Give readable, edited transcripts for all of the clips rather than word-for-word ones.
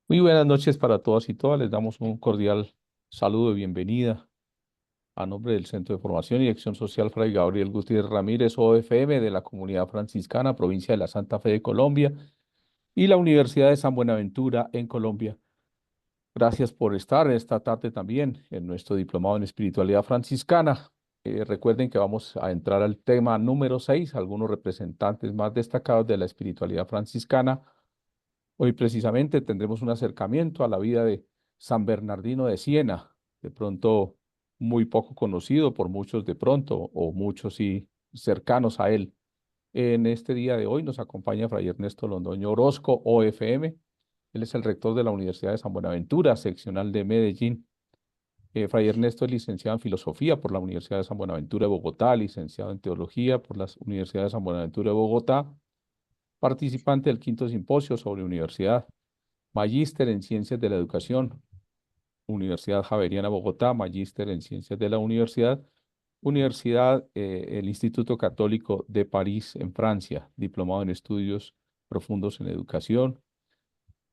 Muy buenas noches para todas y todas. Les damos un cordial saludo de bienvenida a nombre del Centro de Formación y Acción Social Fray Gabriel Gutiérrez Ramírez, OFM, de la Comunidad Franciscana, Provincia de la Santa Fe de Colombia, y la Universidad de San Buenaventura en Colombia. Gracias por estar esta tarde también en nuestro diplomado en espiritualidad franciscana. Recuerden que vamos a entrar al tema número 6, algunos representantes más destacados de la espiritualidad franciscana. Hoy precisamente tendremos un acercamiento a la vida de San Bernardino de Siena, de pronto muy poco conocido por muchos de pronto, o muchos sí cercanos a él. En este día de hoy nos acompaña Fray Ernesto Londoño Orozco, OFM. Él es el rector de la Universidad de San Buenaventura, seccional de Medellín. Fray Ernesto es licenciado en Filosofía por la Universidad de San Buenaventura de Bogotá, licenciado en Teología por la Universidad de San Buenaventura de Bogotá, participante del quinto simposio sobre universidad. Magíster en Ciencias de la Educación, Universidad Javeriana Bogotá, Magíster en Ciencias de la el Instituto Católico de París en Francia, diplomado en Estudios Profundos en Educación,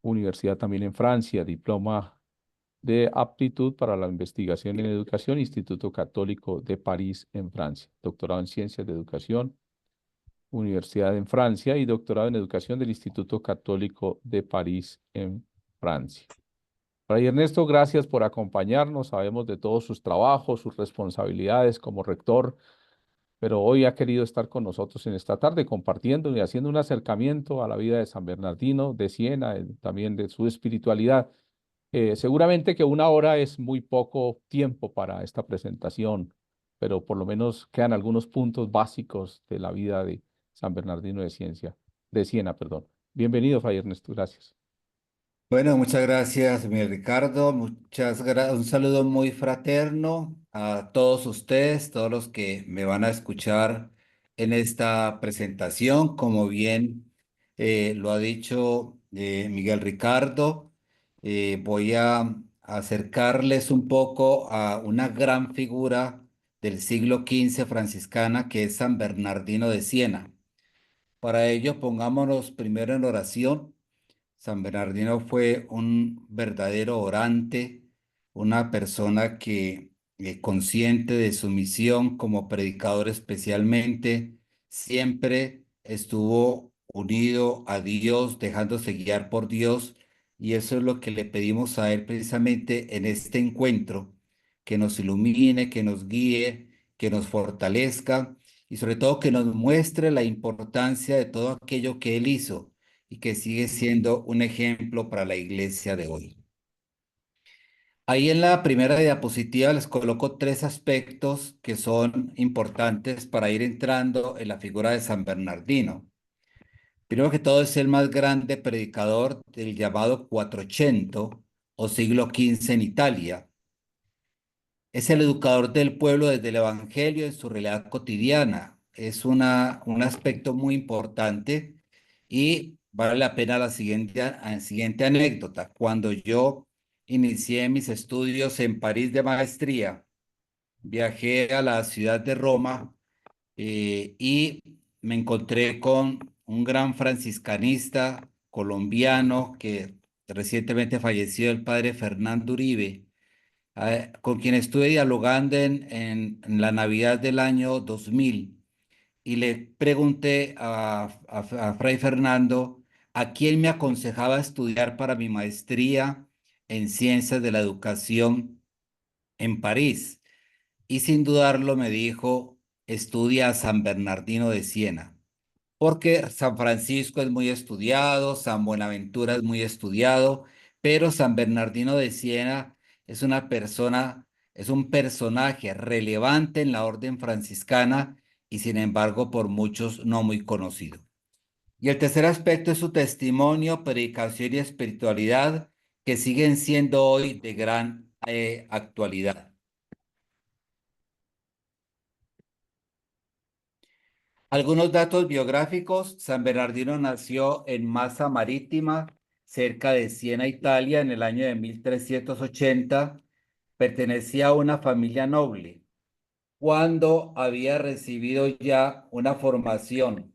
Universidad también en Francia, diploma de aptitud para la investigación en educación, Instituto Católico de París en Francia, doctorado en Ciencias de Educación, Universidad en Francia y doctorado en Educación del Instituto Católico de París en Francia. Fray Ernesto, gracias por acompañarnos. Sabemos de todos sus trabajos, sus responsabilidades como rector, pero hoy ha querido estar con nosotros en esta tarde compartiendo y haciendo un acercamiento a la vida de San Bernardino de Siena, también de su espiritualidad. Seguramente que una hora es muy poco tiempo para esta presentación, pero por lo menos quedan algunos puntos básicos de la vida de San Bernardino de Siena, perdón. Bienvenido, Fray Ernesto, gracias. Bueno, muchas gracias, mi Ricardo. Un saludo muy fraterno a todos ustedes, todos los que me van a escuchar en esta presentación. Como bien lo ha dicho Miguel Ricardo, voy a acercarles un poco a una gran figura del siglo XV franciscana que es San Bernardino de Siena. Para ello, pongámonos primero en oración. San Bernardino fue un verdadero orante, una persona que, consciente de su misión como predicador especialmente, siempre estuvo unido a Dios, dejándose guiar por Dios, y eso es lo que le pedimos a él precisamente en este encuentro, que nos ilumine, que nos guíe, que nos fortalezca y sobre todo que nos muestre la importancia de todo aquello que él hizo y que sigue siendo un ejemplo para la iglesia de hoy. Ahí en la primera diapositiva les coloco tres aspectos que son importantes para ir entrando en la figura de San Bernardino. Primero que todo es el más grande predicador del llamado Quattrocento o siglo XV en Italia. Es el educador del pueblo desde el Evangelio en su realidad cotidiana. Es un aspecto muy importante y vale la pena la siguiente anécdota. Cuando yo inicié mis estudios en París de maestría, viajé a la ciudad de Roma y me encontré con un gran franciscanista colombiano que recientemente falleció, el padre Fernando Uribe, con quien estuve dialogando en la Navidad del año 2000 y le pregunté a Fray Fernando a quién me aconsejaba estudiar para mi maestría en Ciencias de la Educación en París. Y sin dudarlo me dijo, estudia a San Bernardino de Siena, porque San Francisco es muy estudiado, San Buenaventura es muy estudiado, pero San Bernardino de Siena es una persona, es un personaje relevante en la orden franciscana y sin embargo por muchos no muy conocido. Y el tercer aspecto es su testimonio, predicación y espiritualidad que siguen siendo hoy de gran actualidad. Algunos datos biográficos. San Bernardino nació en Massa Marítima, cerca de Siena, Italia, en el año de 1380. Pertenecía a una familia noble. Cuando había recibido ya una formación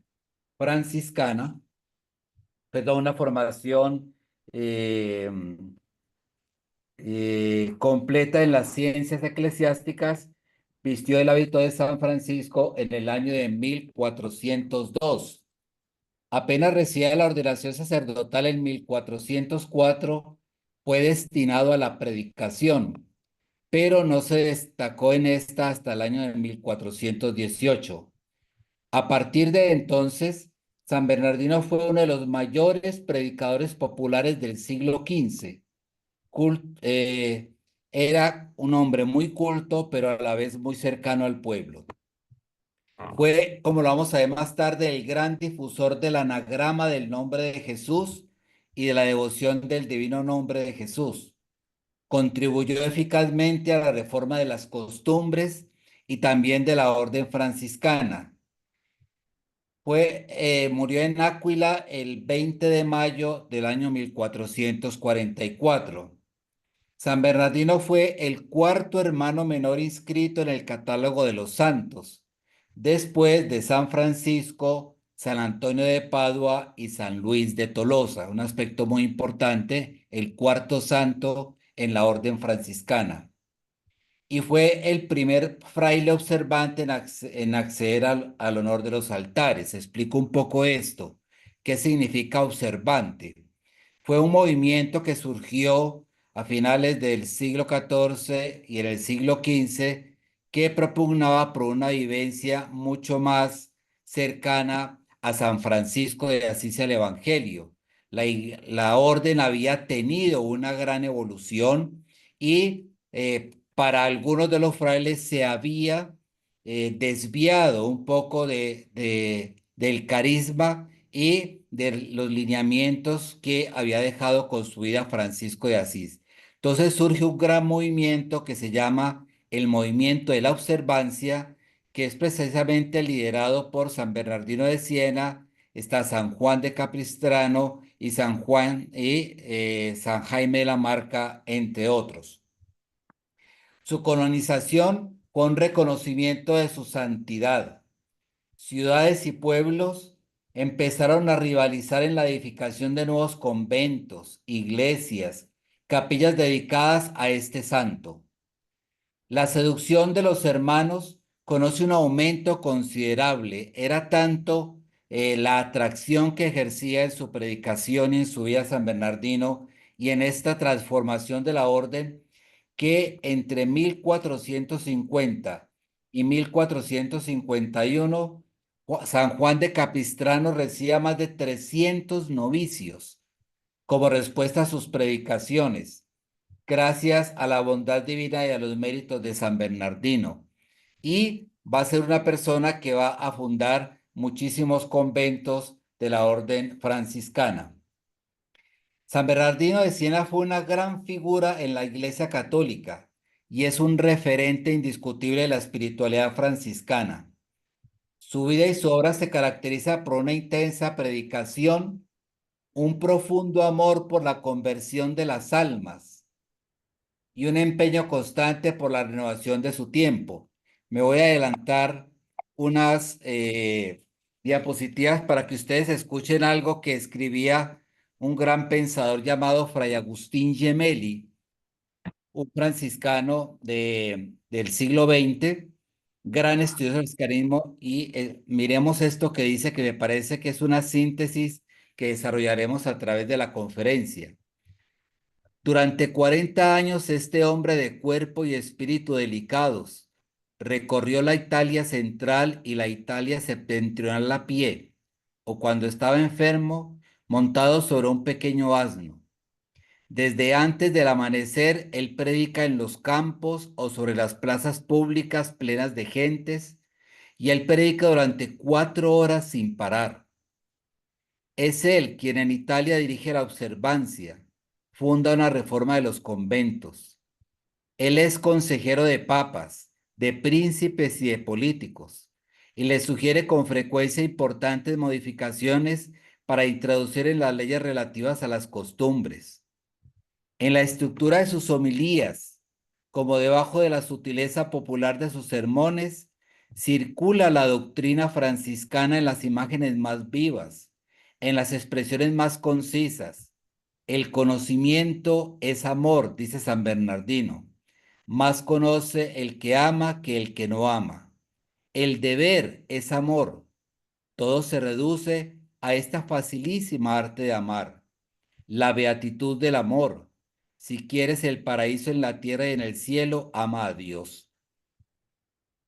franciscana, perdón, una formación eh, completa en las ciencias eclesiásticas, vistió el hábito de San Francisco en el año de 1402. Apenas recibía la ordenación sacerdotal en 1404, fue destinado a la predicación, pero no se destacó en esta hasta el año de 1418. A partir de entonces, San Bernardino fue uno de los mayores predicadores populares del siglo XV. Era un hombre muy culto, pero a la vez muy cercano al pueblo. Fue, como lo vamos a ver más tarde, el gran difusor del anagrama del nombre de Jesús y de la devoción del divino nombre de Jesús. Contribuyó eficazmente a la reforma de las costumbres y también de la orden franciscana. Murió en Áquila el 20 de mayo del año 1444. San Bernardino fue el cuarto hermano menor inscrito en el catálogo de los santos, después de San Francisco, San Antonio de Padua y San Luis de Tolosa. Un aspecto muy importante, el cuarto santo en la orden franciscana. Y fue el primer fraile observante en acceder al honor de los altares. Explico un poco esto. ¿Qué significa observante? Fue un movimiento que surgió a finales del siglo XIV y en el siglo XV que propugnaba por una vivencia mucho más cercana a San Francisco de Asís el Evangelio. La orden había tenido una gran evolución y para algunos de los frailes se había desviado un poco del carisma y de los lineamientos que había dejado con su vida Francisco de Asís. Entonces surge un gran movimiento que se llama el movimiento de la observancia, que es precisamente liderado por San Bernardino de Siena, está San Juan de Capistrano y San Jaime de la Marca, entre otros. Su colonización con reconocimiento de su santidad. Ciudades y pueblos empezaron a rivalizar en la edificación de nuevos conventos, iglesias, capillas dedicadas a este santo. La seducción de los hermanos conoce un aumento considerable. Era tanto la atracción que ejercía en su predicación y en su vida San Bernardino y en esta transformación de la orden que entre 1450 y 1451 San Juan de Capistrano recibía más de 300 novicios como respuesta a sus predicaciones, gracias a la bondad divina y a los méritos de San Bernardino. Y va a ser una persona que va a fundar muchísimos conventos de la orden franciscana. San Bernardino de Siena fue una gran figura en la Iglesia Católica y es un referente indiscutible de la espiritualidad franciscana. Su vida y su obra se caracteriza por una intensa predicación, un profundo amor por la conversión de las almas y un empeño constante por la renovación de su tiempo. Me voy a adelantar unas diapositivas para que ustedes escuchen algo que escribía un gran pensador llamado Fray Agustín Gemelli, un franciscano del siglo XX, gran estudioso del cristianismo, y miremos esto que dice, que me parece que es una síntesis que desarrollaremos a través de la conferencia. Durante 40 años este hombre de cuerpo y espíritu delicados recorrió la Italia central y la Italia septentrional a pie, o cuando estaba enfermo, montado sobre un pequeño asno. Desde antes del amanecer, él predica en los campos o sobre las plazas públicas plenas de gentes, y él predica durante 4 horas sin parar. Es él quien en Italia dirige la observancia, funda una reforma de los conventos. Él es consejero de papas, de príncipes y de políticos, y les sugiere con frecuencia importantes modificaciones para introducir en las leyes relativas a las costumbres. En la estructura de sus homilías, como debajo de la sutileza popular de sus sermones, circula la doctrina franciscana en las imágenes más vivas, en las expresiones más concisas, El conocimiento es amor, dice San Bernardino. Más conoce el que ama que el que no ama. El deber es amor. Todo se reduce a esta facilísima arte de amar. La beatitud del amor. Si quieres el paraíso en la tierra y en el cielo, ama a Dios.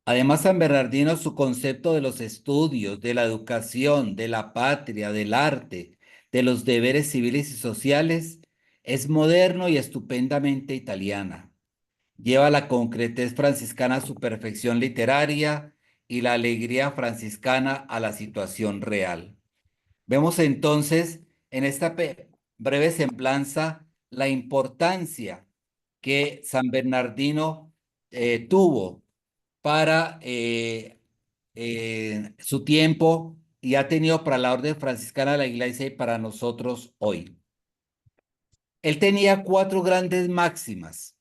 Además, San Bernardino, su concepto de los estudios, de la educación, de la patria, del arte, de los deberes civiles y sociales, es moderno y estupendamente italiana. Lleva la concretez franciscana a su perfección literaria y la alegría franciscana a la situación real. Vemos entonces en esta breve semblanza la importancia que San Bernardino tuvo para su tiempo y ha tenido para la orden franciscana de la iglesia y para nosotros hoy. Él tenía cuatro grandes máximas.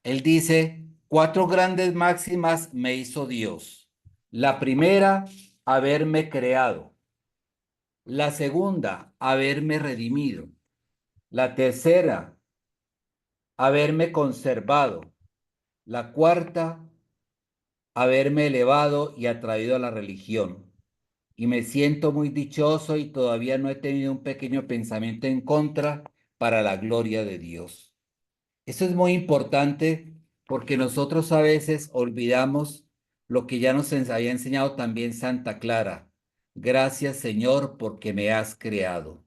Él dice, cuatro grandes máximas me hizo Dios. La primera, haberme creado. La segunda, haberme redimido. La tercera, haberme conservado. La cuarta, haberme elevado y atraído a la religión. Y me siento muy dichoso y todavía no he tenido un pequeño pensamiento en contra para la gloria de Dios. Esto es muy importante porque nosotros a veces olvidamos lo que ya nos había enseñado también Santa Clara. Gracias, Señor, porque me has creado.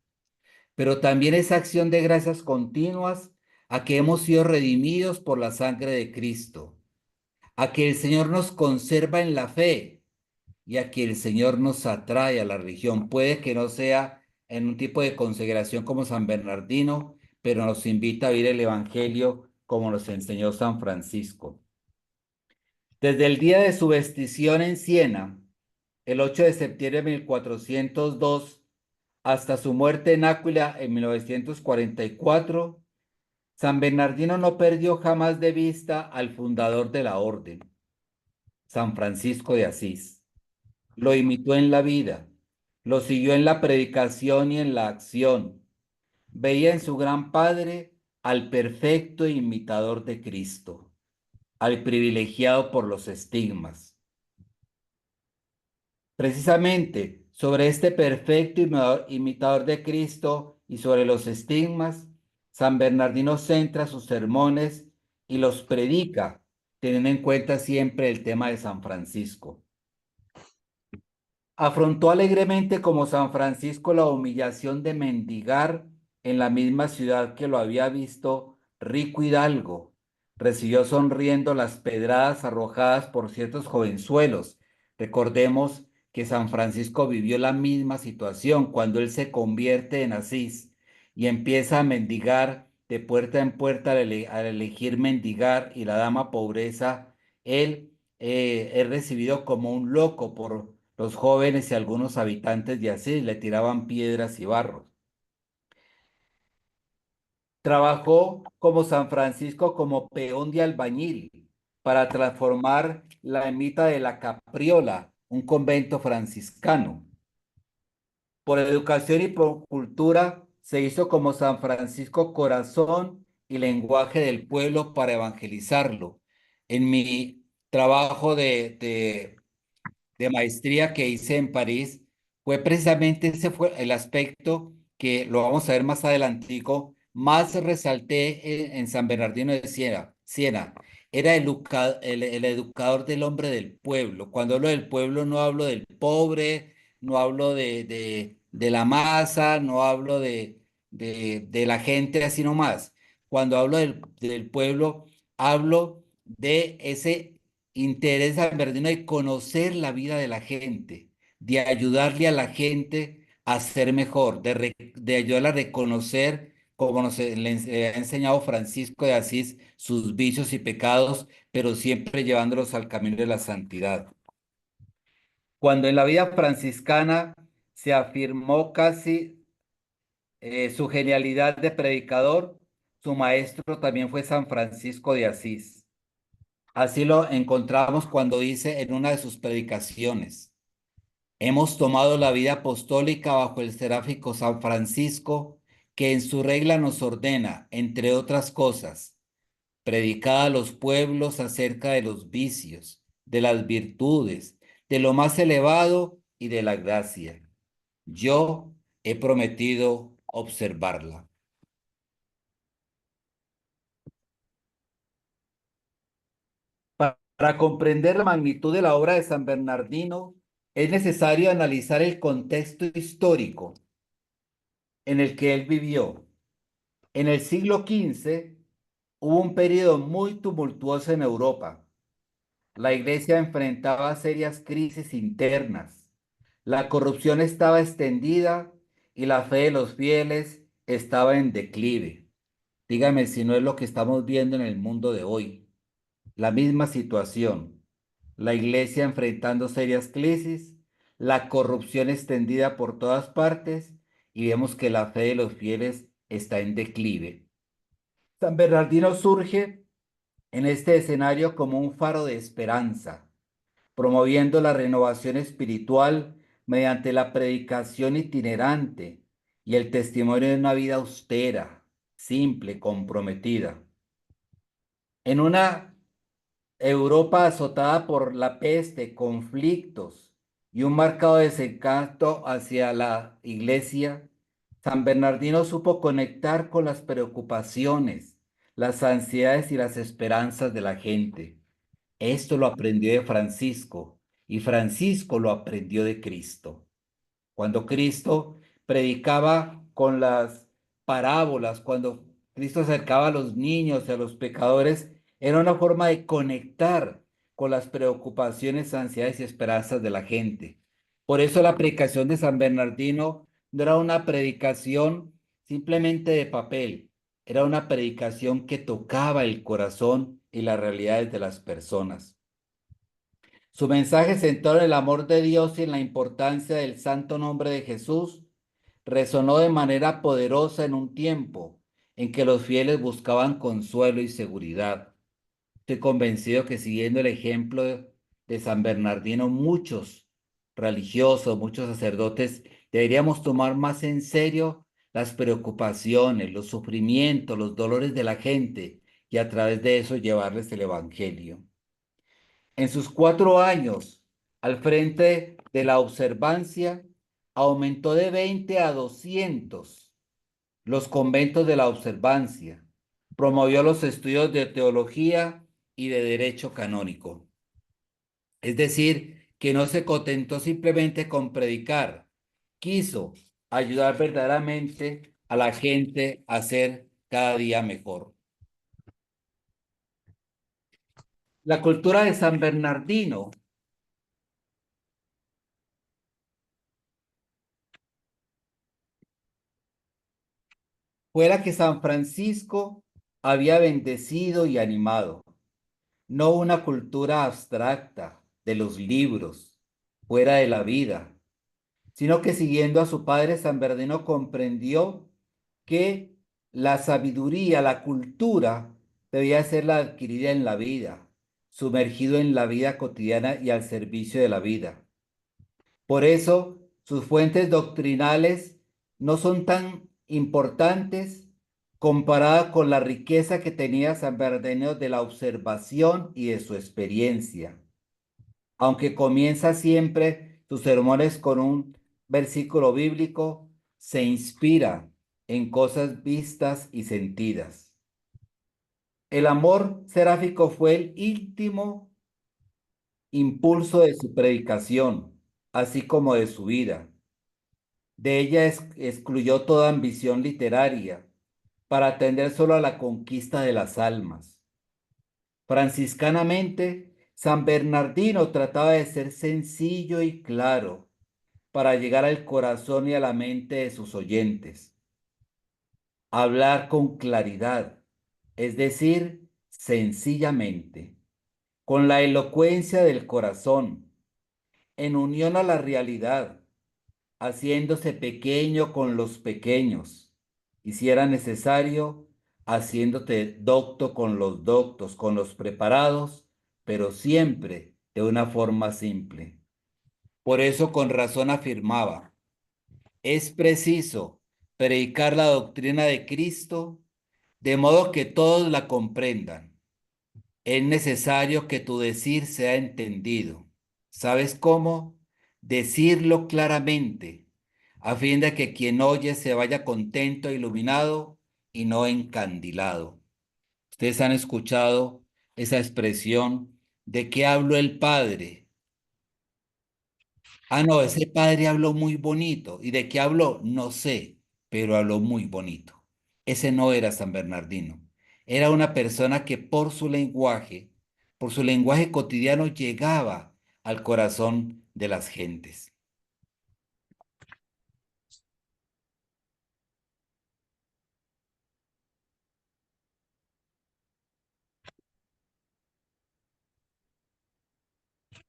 Pero también esa acción de gracias continuas a que hemos sido redimidos por la sangre de Cristo, a que el Señor nos conserva en la fe y a que el Señor nos atrae a la religión. Puede que no sea en un tipo de consagración como San Bernardino, pero nos invita a vivir el Evangelio como nos enseñó San Francisco. Desde el día de su vestición en Siena, el 8 de septiembre de 1402, hasta su muerte en Áquila en 1944, San Bernardino no perdió jamás de vista al fundador de la orden, San Francisco de Asís. Lo imitó en la vida, lo siguió en la predicación y en la acción. Veía en su gran padre al perfecto imitador de Cristo, al privilegiado por los estigmas. Precisamente sobre este perfecto imitador de Cristo y sobre los estigmas, San Bernardino centra sus sermones y los predica, teniendo en cuenta siempre el tema de San Francisco. Afrontó alegremente como San Francisco la humillación de mendigar en la misma ciudad que lo había visto rico hidalgo. Recibió sonriendo las pedradas arrojadas por ciertos jovenzuelos. Recordemos que San Francisco vivió la misma situación cuando él se convierte en Asís y empieza a mendigar de puerta en puerta al elegir mendigar y la dama pobreza. Él es recibido como un loco por los jóvenes y algunos habitantes de Asís, le tiraban piedras y barro. Trabajó como San Francisco como peón de albañil para transformar la ermita de la Capriola, un convento franciscano. Por educación y por cultura se hizo como San Francisco corazón y lenguaje del pueblo para evangelizarlo. En mi trabajo de maestría que hice en París, fue precisamente ese fue el aspecto que lo vamos a ver más adelantico, más resalté en San Bernardino de Siena. Era el educador del hombre del pueblo. Cuando hablo del pueblo no hablo del pobre, no hablo de la masa, no hablo de la gente así nomás. Cuando hablo del pueblo, hablo de ese interés San Bernardino de conocer la vida de la gente, de ayudarle a la gente a ser mejor, de ayudarla a reconocer, como le ha enseñado Francisco de Asís, sus vicios y pecados, pero siempre llevándolos al camino de la santidad. Cuando en la vida franciscana se afirmó casi su genialidad de predicador, su maestro también fue San Francisco de Asís. Así lo encontramos cuando dice en una de sus predicaciones: hemos tomado la vida apostólica bajo el seráfico San Francisco, que en su regla nos ordena, entre otras cosas, predicar a los pueblos acerca de los vicios, de las virtudes, de lo más elevado y de la gracia. Yo he prometido observarla. Para comprender la magnitud de la obra de San Bernardino, es necesario analizar el contexto histórico en el que él vivió. En el siglo XV hubo un periodo muy tumultuoso en Europa. La iglesia enfrentaba serias crisis internas. La corrupción estaba extendida y la fe de los fieles estaba en declive. Dígame si no es lo que estamos viendo en el mundo de hoy. La misma situación. La iglesia enfrentando serias crisis, la corrupción extendida por todas partes y vemos que la fe de los fieles está en declive. San Bernardino surge en este escenario como un faro de esperanza, promoviendo la renovación espiritual mediante la predicación itinerante y el testimonio de una vida austera, simple, comprometida. En una Europa azotada por la peste, conflictos y un marcado desencanto hacia la iglesia, San Bernardino supo conectar con las preocupaciones, las ansiedades y las esperanzas de la gente. Esto lo aprendió de Francisco y Francisco lo aprendió de Cristo. Cuando Cristo predicaba con las parábolas, cuando Cristo acercaba a los niños y a los pecadores, era una forma de conectar con las preocupaciones, ansiedades y esperanzas de la gente. Por eso la predicación de San Bernardino no era una predicación simplemente de papel, era una predicación que tocaba el corazón y las realidades de las personas. Su mensaje centrado en el amor de Dios y en la importancia del santo nombre de Jesús resonó de manera poderosa en un tiempo en que los fieles buscaban consuelo y seguridad. Estoy convencido que siguiendo el ejemplo de San Bernardino, muchos religiosos, muchos sacerdotes, deberíamos tomar más en serio las preocupaciones, los sufrimientos, los dolores de la gente y a través de eso llevarles el Evangelio. En sus 4 años al frente de la observancia, aumentó de 20 a 200 los conventos de la observancia, promovió los estudios de teología y de derecho canónico. Es decir, que no se contentó simplemente con predicar, quiso ayudar verdaderamente a la gente a ser cada día mejor. La cultura de San Bernardino fue la que San Francisco había bendecido y animado, no una cultura abstracta de los libros, fuera de la vida, sino que siguiendo a su padre San Bernardino comprendió que la sabiduría, la cultura, debía ser la adquirida en la vida, sumergido en la vida cotidiana y al servicio de la vida. Por eso, sus fuentes doctrinales no son tan importantes comparada con la riqueza que tenía San Bernardino de la observación y de su experiencia. Aunque comienza siempre sus sermones con un versículo bíblico, se inspira en cosas vistas y sentidas. El amor seráfico fue el íntimo impulso de su predicación, así como de su vida. De ella excluyó toda ambición literaria para atender solo a la conquista de las almas. Franciscanamente, San Bernardino trataba de ser sencillo y claro para llegar al corazón y a la mente de sus oyentes. Hablar con claridad, es decir, sencillamente, con la elocuencia del corazón, en unión a la realidad, haciéndose pequeño con los pequeños, y si era necesario, haciéndote docto con los doctos, con los preparados, pero siempre de una forma simple. Por eso con razón afirmaba, es preciso predicar la doctrina de Cristo, de modo que todos la comprendan. Es necesario que tu decir sea entendido. ¿Sabes cómo? Decirlo claramente, a fin de que quien oye se vaya contento e iluminado y no encandilado. Ustedes han escuchado esa expresión de que habló el Padre. Ah, no, ese padre habló muy bonito. ¿Y de qué habló? No sé, pero habló muy bonito. Ese no era San Bernardino. Era una persona que por su lenguaje cotidiano, llegaba al corazón de las gentes.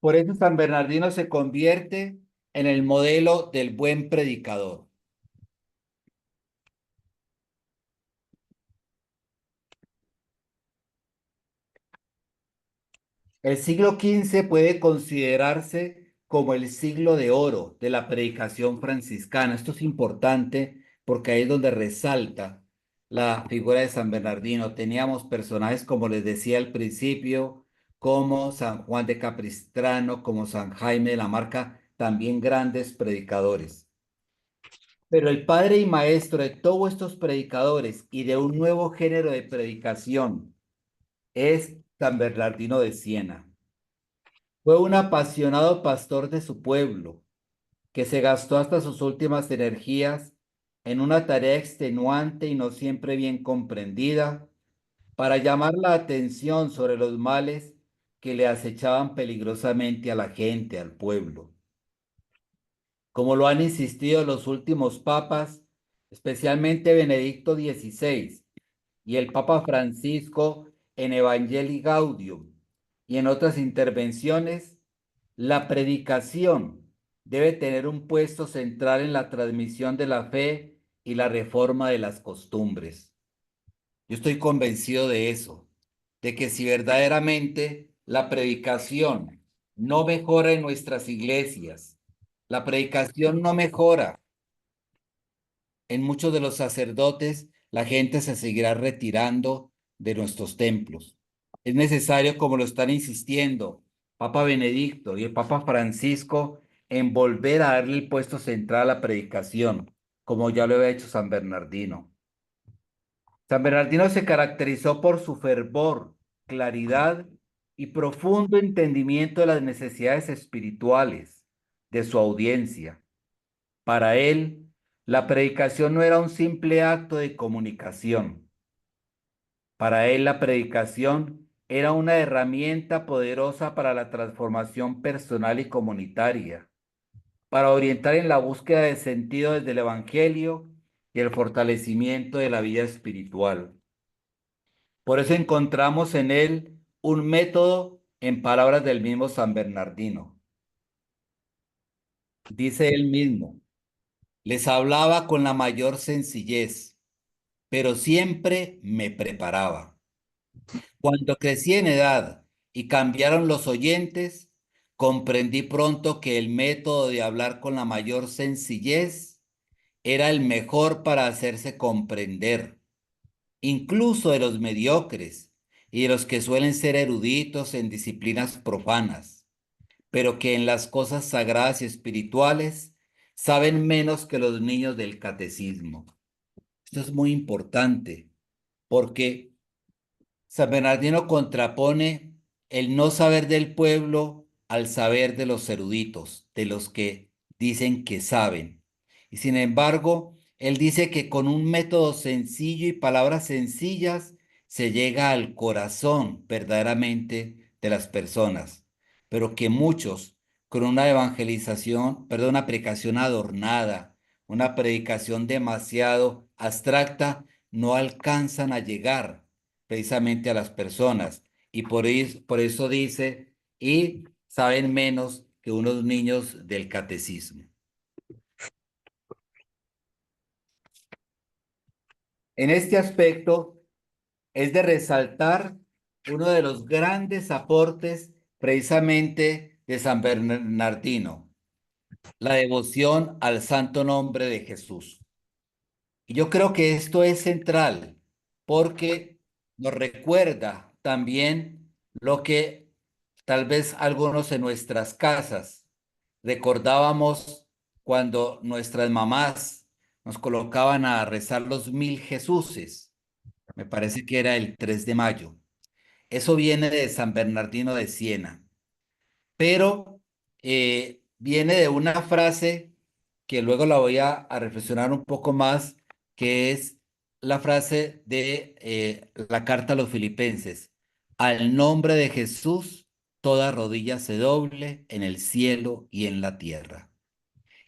Por eso San Bernardino se convierte en el modelo del buen predicador. El siglo XV puede considerarse como el siglo de oro de la predicación franciscana. Esto es importante porque ahí es donde resalta la figura de San Bernardino. Teníamos personajes, como les decía al principio, como San Juan de Capistrano, como San Jaime de la Marca, también grandes predicadores. Pero el padre y maestro de todos estos predicadores y de un nuevo género de predicación es San Bernardino de Siena. Fue un apasionado pastor de su pueblo, que se gastó hasta sus últimas energías en una tarea extenuante y no siempre bien comprendida, para llamar la atención sobre los males que le acechaban peligrosamente a la gente, al pueblo. Como lo han insistido los últimos papas, especialmente Benedicto XVI y el Papa Francisco en Evangelii Gaudium y en otras intervenciones, la predicación debe tener un puesto central en la transmisión de la fe y la reforma de las costumbres. Yo estoy convencido de eso, de que si verdaderamente la predicación no mejora en nuestras iglesias, la predicación no mejora en muchos de los sacerdotes, la gente se seguirá retirando de nuestros templos. Es necesario, como lo están insistiendo Papa Benedicto y el Papa Francisco, en volver a darle el puesto central a la predicación, como ya lo había hecho San Bernardino. San Bernardino se caracterizó por su fervor, claridad y profundo entendimiento de las necesidades espirituales de su audiencia. Para él, la predicación no era un simple acto de comunicación. Para él, la predicación era una herramienta poderosa para la transformación personal y comunitaria, para orientar en la búsqueda de sentido desde el Evangelio y el fortalecimiento de la vida espiritual. Por eso encontramos en él un método, en palabras del mismo San Bernardino. Dice él mismo: les hablaba con la mayor sencillez, pero siempre me preparaba. Cuando crecí en edad y cambiaron los oyentes, comprendí pronto que el método de hablar con la mayor sencillez era el mejor para hacerse comprender, incluso de los mediocres y de los que suelen ser eruditos en disciplinas profanas, pero que en las cosas sagradas y espirituales saben menos que los niños del catecismo. Esto es muy importante porque San Bernardino contrapone el no saber del pueblo al saber de los eruditos, de los que dicen que saben. Y sin embargo, él dice que con un método sencillo y palabras sencillas se llega al corazón verdaderamente de las personas, pero que muchos con una evangelización, perdón, una predicación adornada, una predicación demasiado abstracta, no alcanzan a llegar precisamente a las personas. Y por eso dice, y saben menos que unos niños del catecismo. En este aspecto es de resaltar uno de los grandes aportes precisamente de San Bernardino, la devoción al santo nombre de Jesús. Y yo creo que esto es central porque nos recuerda también lo que tal vez algunos en nuestras casas recordábamos cuando nuestras mamás nos colocaban a rezar los 1000 Jesuses. Me parece que era el 3 de mayo. Eso viene de San Bernardino de Siena, pero viene de una frase que luego la voy a reflexionar un poco más, que es la frase de la carta a los filipenses. Al nombre de Jesús, toda rodilla se doble en el cielo y en la tierra.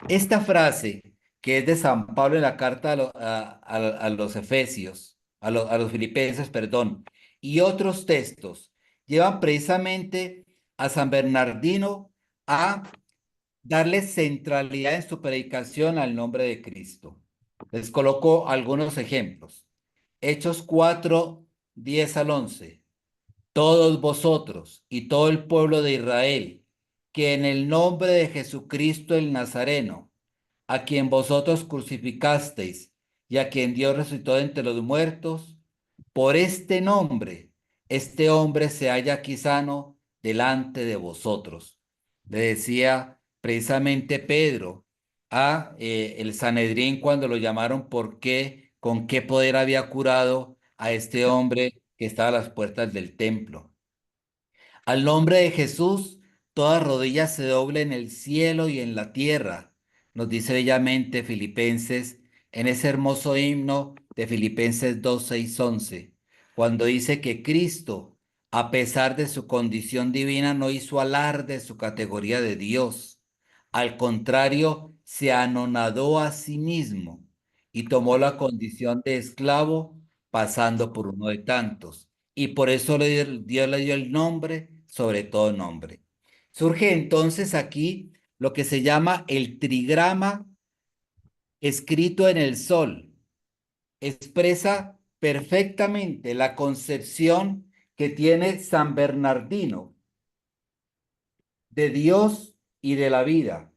Esta frase, que es de San Pablo en la carta a los Efesios, a los Filipenses, perdón, y otros textos, llevan precisamente a San Bernardino a darle centralidad en su predicación al nombre de Cristo. Les coloco algunos ejemplos. Hechos 4, 10 al 11. Todos vosotros y todo el pueblo de Israel, que en el nombre de Jesucristo el Nazareno, a quien vosotros crucificasteis y a quien Dios resucitó de entre los muertos, por este nombre, este hombre se halla aquí sano delante de vosotros. Le decía precisamente Pedro a el Sanedrín cuando lo llamaron por qué, con qué poder había curado a este hombre que estaba a las puertas del templo. Al nombre de Jesús, toda rodilla se doble en el cielo y en la tierra, nos dice bellamente Filipenses en ese hermoso himno de Filipenses 2, 6, 11, cuando dice que Cristo, a pesar de su condición divina, no hizo alarde de su categoría de Dios. Al contrario, se anonadó a sí mismo y tomó la condición de esclavo, pasando por uno de tantos. Y por eso Dios le dio el nombre sobre todo nombre. Surge entonces aquí lo que se llama el trigrama escrito en el sol. Expresa perfectamente la concepción que tiene San Bernardino de Dios y de la vida,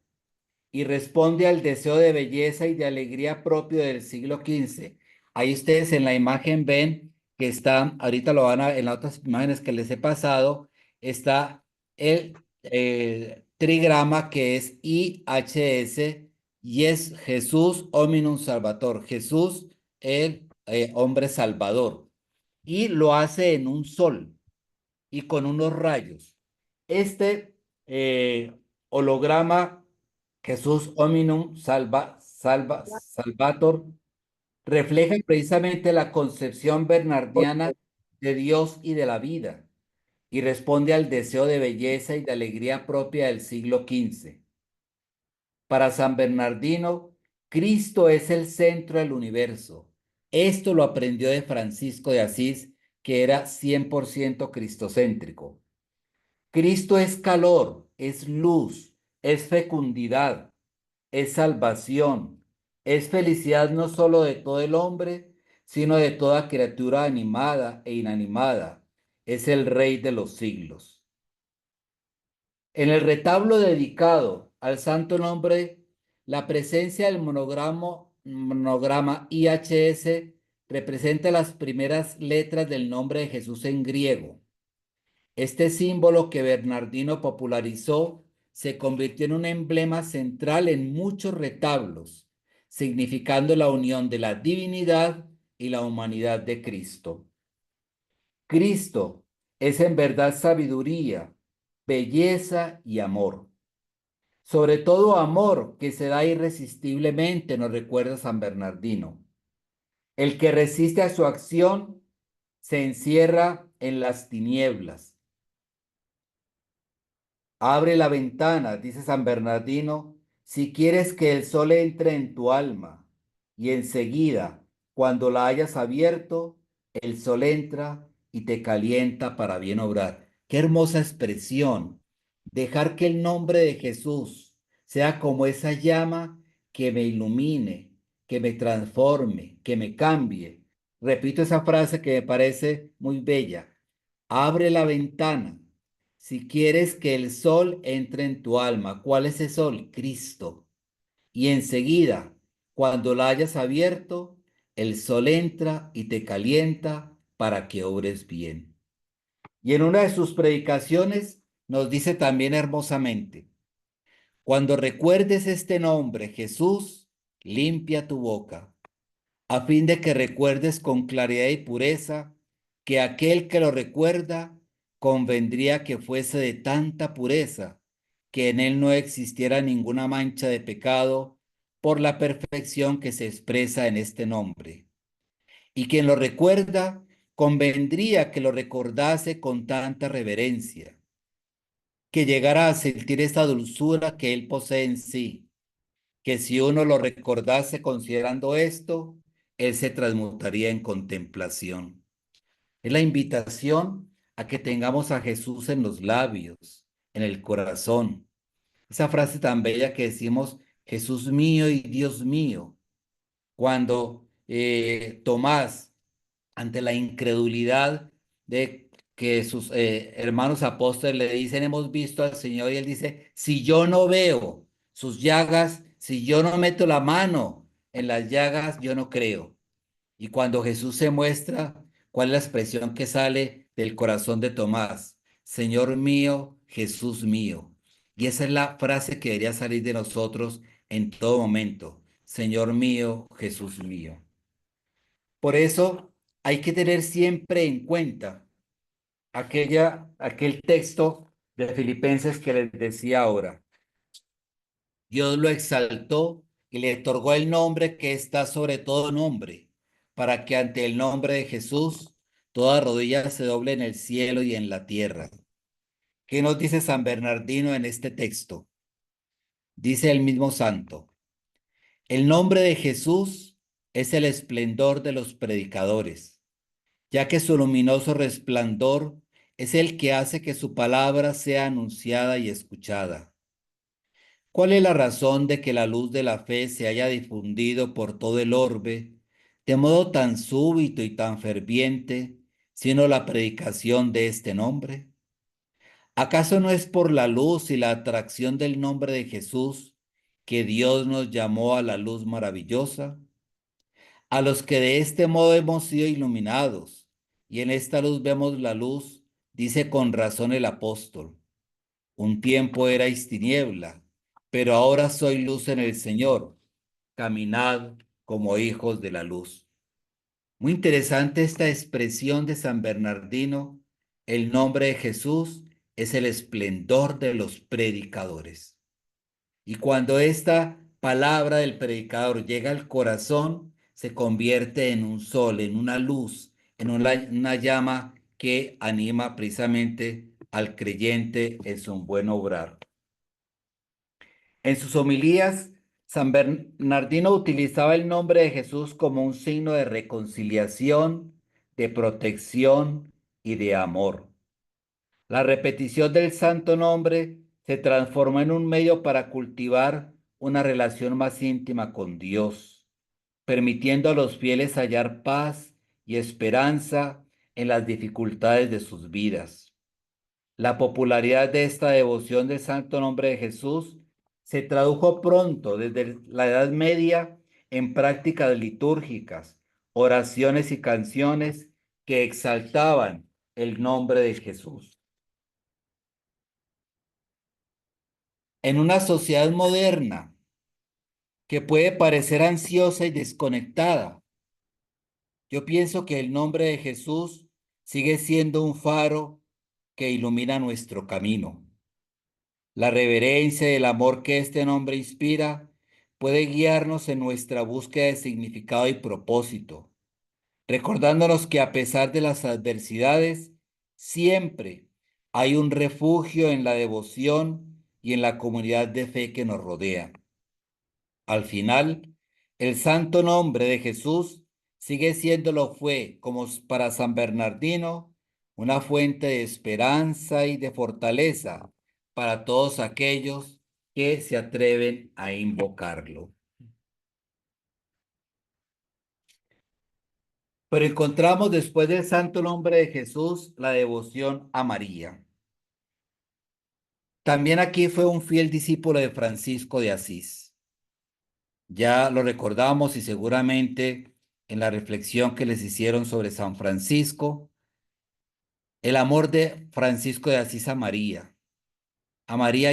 y responde al deseo de belleza y de alegría propio del siglo XV. Ahí ustedes en la imagen ven que está, ahorita lo van a, en las otras imágenes que les he pasado, está el trigrama que es IHS y es Jesús Hominum Salvator, Jesús el hombre salvador. Y lo hace en un sol y con unos rayos. Este holograma Jesús Hominum Salvator refleja precisamente la concepción bernardiana de Dios y de la vida y responde al deseo de belleza y de alegría propia del siglo XV. Para San Bernardino, Cristo es el centro del universo. Esto lo aprendió de Francisco de Asís, que era 100% cristocéntrico. Cristo es calor, es luz, es fecundidad, es salvación, es felicidad no solo de todo el hombre, sino de toda criatura animada e inanimada. Es el Rey de los siglos. En el retablo dedicado al santo nombre, la presencia del monograma IHS representa las primeras letras del nombre de Jesús en griego. Este símbolo que Bernardino popularizó se convirtió en un emblema central en muchos retablos, significando la unión de la divinidad y la humanidad de Cristo. Cristo es en verdad sabiduría, belleza y amor. Sobre todo amor que se da irresistiblemente, nos recuerda San Bernardino. El que resiste a su acción se encierra en las tinieblas. Abre la ventana, dice San Bernardino, si quieres que el sol entre en tu alma. Y enseguida, cuando la hayas abierto, el sol entra y te calienta para bien obrar. Qué hermosa expresión. Dejar que el nombre de Jesús sea como esa llama que me ilumine, que me transforme, que me cambie. Repito esa frase que me parece muy bella. Abre la ventana si quieres que el sol entre en tu alma. ¿Cuál es ese sol? Cristo. Y enseguida, cuando la hayas abierto, el sol entra y te calienta para que obres bien. Y en una de sus predicaciones nos dice también hermosamente, cuando recuerdes este nombre, Jesús, limpia tu boca, a fin de que recuerdes con claridad y pureza que aquel que lo recuerda convendría que fuese de tanta pureza, que en él no existiera ninguna mancha de pecado por la perfección que se expresa en este nombre. Y quien lo recuerda, convendría que lo recordase con tanta reverencia, que llegara a sentir esa dulzura que él posee en sí, que si uno lo recordase considerando esto, él se transmutaría en contemplación. Es la invitación a que tengamos a Jesús en los labios, en el corazón. Esa frase tan bella que decimos, Jesús mío y Dios mío, cuando Tomás, ante la incredulidad de que sus hermanos apóstoles le dicen, hemos visto al Señor, y él dice, si yo no veo sus llagas, si yo no meto la mano en las llagas, yo no creo. Y cuando Jesús se muestra, ¿cuál es la expresión que sale del corazón de Tomás? Señor mío, Jesús mío. Y esa es la frase que debería salir de nosotros en todo momento. Señor mío, Jesús mío. Por eso hay que tener siempre en cuenta aquel texto de Filipenses que les decía ahora. Dios lo exaltó y le otorgó el nombre que está sobre todo nombre, para que ante el nombre de Jesús toda rodilla se doble en el cielo y en la tierra. ¿Qué nos dice San Bernardino en este texto? Dice el mismo santo, el nombre de Jesús es el esplendor de los predicadores, ya que su luminoso resplandor es el que hace que su palabra sea anunciada y escuchada. ¿Cuál es la razón de que la luz de la fe se haya difundido por todo el orbe de modo tan súbito y tan ferviente, sino la predicación de este nombre? ¿Acaso no es por la luz y la atracción del nombre de Jesús que Dios nos llamó a la luz maravillosa? A los que de este modo hemos sido iluminados, y en esta luz vemos la luz, dice con razón el apóstol. Un tiempo erais tiniebla, pero ahora soy luz en el Señor. Caminad como hijos de la luz. Muy interesante esta expresión de San Bernardino. El nombre de Jesús es el esplendor de los predicadores. Y cuando esta palabra del predicador llega al corazón, se convierte en un sol, en una luz, en una llama que anima precisamente al creyente en su buen obrar. En sus homilías, San Bernardino utilizaba el nombre de Jesús como un signo de reconciliación, de protección y de amor. La repetición del santo nombre se transformó en un medio para cultivar una relación más íntima con Dios, permitiendo a los fieles hallar paz y esperanza en las dificultades de sus vidas. La popularidad de esta devoción del santo nombre de Jesús se tradujo pronto desde la Edad Media en prácticas litúrgicas, oraciones y canciones que exaltaban el nombre de Jesús. En una sociedad moderna que puede parecer ansiosa y desconectada, yo pienso que el nombre de Jesús sigue siendo un faro que ilumina nuestro camino. La reverencia y el amor que este nombre inspira puede guiarnos en nuestra búsqueda de significado y propósito, recordándonos que a pesar de las adversidades, siempre hay un refugio en la devoción y en la comunidad de fe que nos rodea. Al final, el santo nombre de Jesús sigue siendo lo fue, como para San Bernardino, una fuente de esperanza y de fortaleza para todos aquellos que se atreven a invocarlo. Pero encontramos después del santo nombre de Jesús la devoción a María. También aquí fue un fiel discípulo de Francisco de Asís. Ya lo recordamos y seguramente en la reflexión que les hicieron sobre San Francisco, el amor de Francisco de Asís a María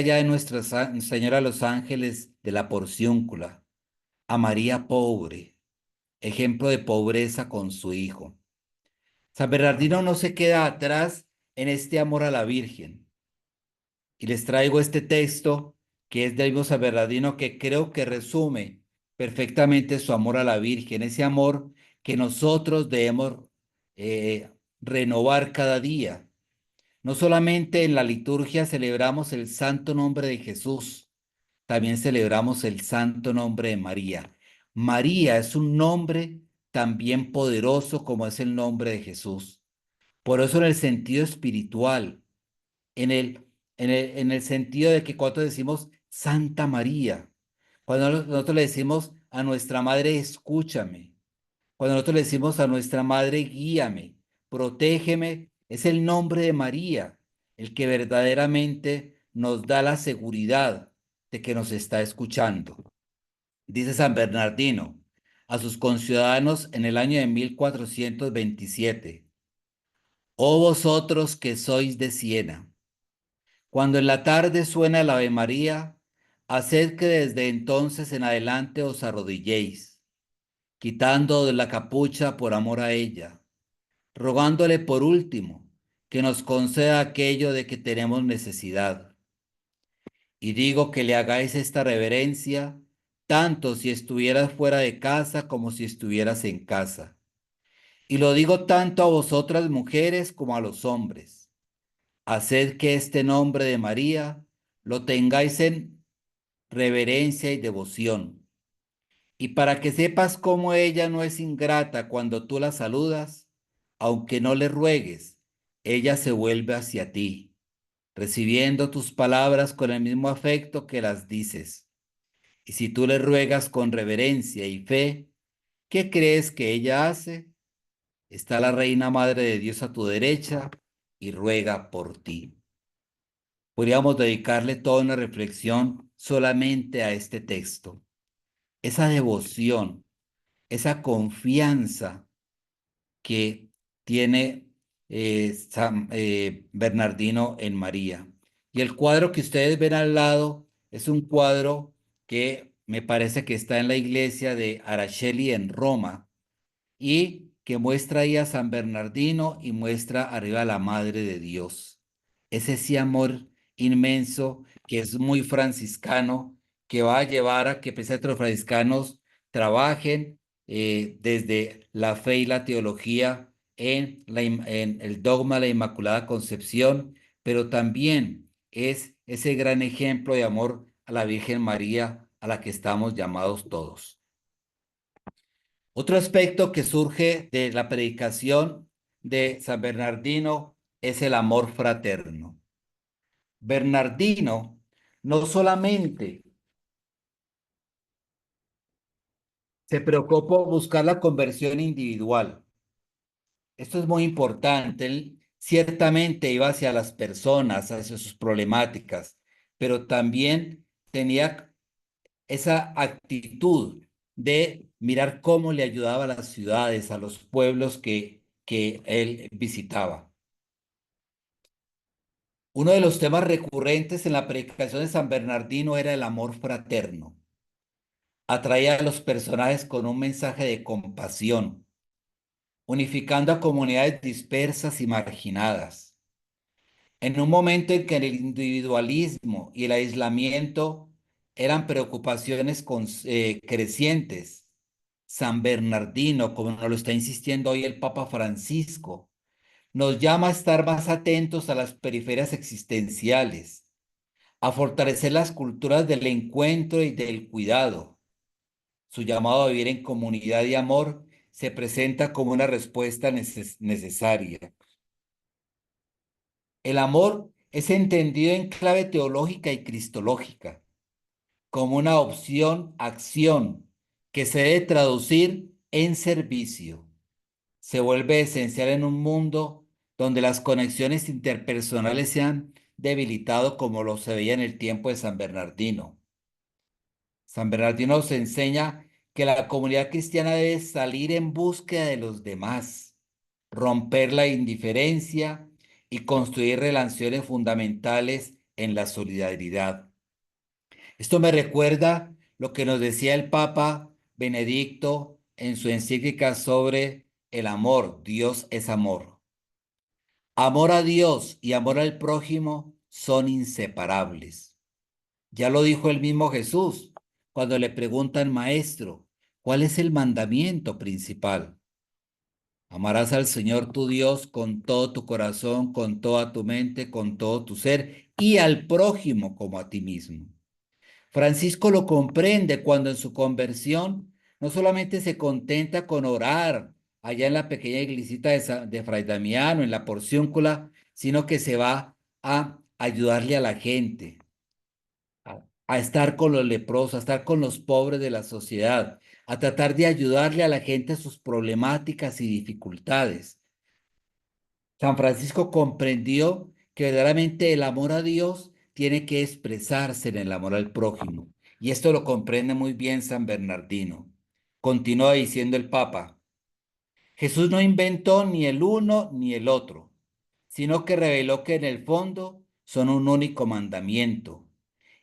ya de Señora de los Ángeles de la Porciúncula, a María pobre, ejemplo de pobreza con su hijo. San Bernardino no se queda atrás en este amor a la Virgen. Y les traigo este texto que es del mismo San Bernardino que creo que resume perfectamente su amor a la Virgen, ese amor que nosotros debemos renovar cada día. No solamente en la liturgia celebramos el santo nombre de Jesús, también celebramos el santo nombre de María. María es un nombre también poderoso como es el nombre de Jesús. Por eso en el sentido espiritual, en el sentido de que cuando decimos Santa María, cuando nosotros le decimos a nuestra madre, escúchame, cuando nosotros le decimos a nuestra madre, guíame, protégeme, es el nombre de María, el que verdaderamente nos da la seguridad de que nos está escuchando. Dice San Bernardino a sus conciudadanos en el año de 1427, oh vosotros que sois de Siena, cuando en la tarde suena el Ave María, haced que desde entonces en adelante os arrodilléis, quitando la capucha por amor a ella, rogándole por último que nos conceda aquello de que tenemos necesidad. Y digo que le hagáis esta reverencia, tanto si estuvieras fuera de casa como si estuvieras en casa. Y lo digo tanto a vosotras mujeres como a los hombres. Haced que este nombre de María lo tengáis en reverencia y devoción. Y para que sepas cómo ella no es ingrata cuando tú la saludas, aunque no le ruegues, ella se vuelve hacia ti, recibiendo tus palabras con el mismo afecto que las dices. Y si tú le ruegas con reverencia y fe, ¿qué crees que ella hace? Está la Reina Madre de Dios a tu derecha y ruega por ti. Podríamos dedicarle toda una reflexión solamente a este texto. Esa devoción, esa confianza que tiene San Bernardino en María. Y el cuadro que ustedes ven al lado es un cuadro que me parece que está en la iglesia de Araceli en Roma y que muestra ahí a San Bernardino y muestra arriba a la Madre de Dios. Es ese amor inmenso que es muy franciscano, que va a llevar a que pese a que los franciscanos trabajen desde la fe y la teología en el dogma de la Inmaculada Concepción, pero también es ese gran ejemplo de amor a la Virgen María a la que estamos llamados todos. Otro aspecto que surge de la predicación de San Bernardino es el amor fraterno. Bernardino no solamente se preocupó por buscar la conversión individual. Esto es muy importante. Él ciertamente iba hacia las personas, hacia sus problemáticas, pero también tenía esa actitud de mirar cómo le ayudaba a las ciudades, a los pueblos que él visitaba. Uno de los temas recurrentes en la predicación de San Bernardino era el amor fraterno. Atraía a los personajes con un mensaje de compasión, unificando a comunidades dispersas y marginadas. En un momento en que el individualismo y el aislamiento eran preocupaciones crecientes, San Bernardino, como nos lo está insistiendo hoy el Papa Francisco, nos llama a estar más atentos a las periferias existenciales, a fortalecer las culturas del encuentro y del cuidado. Su llamado a vivir en comunidad y amor se presenta como una respuesta necesaria. El amor es entendido en clave teológica y cristológica, como una opción, acción, que se debe traducir en servicio. Se vuelve esencial en un mundo donde las conexiones interpersonales se han debilitado como lo se veía en el tiempo de San Bernardino. San Bernardino nos enseña que la comunidad cristiana debe salir en búsqueda de los demás, romper la indiferencia y construir relaciones fundamentales en la solidaridad. Esto me recuerda lo que nos decía el Papa Benedicto en su encíclica sobre el amor. Dios es amor. Amor a Dios y amor al prójimo son inseparables. Ya lo dijo el mismo Jesús cuando le preguntan, Maestro, ¿cuál es el mandamiento principal? Amarás al Señor tu Dios con todo tu corazón, con toda tu mente, con todo tu ser y al prójimo como a ti mismo. Francisco lo comprende cuando en su conversión no solamente se contenta con orar allá en la pequeña iglesita de Fray Damiano, en la Porciúncula, sino que se va a ayudarle a la gente, a estar con los leprosos, a estar con los pobres de la sociedad, a tratar de ayudarle a la gente a sus problemáticas y dificultades. San Francisco comprendió que verdaderamente el amor a Dios tiene que expresarse en el amor al prójimo. Y esto lo comprende muy bien San Bernardino. Continúa diciendo el Papa, Jesús no inventó ni el uno ni el otro, sino que reveló que en el fondo son un único mandamiento.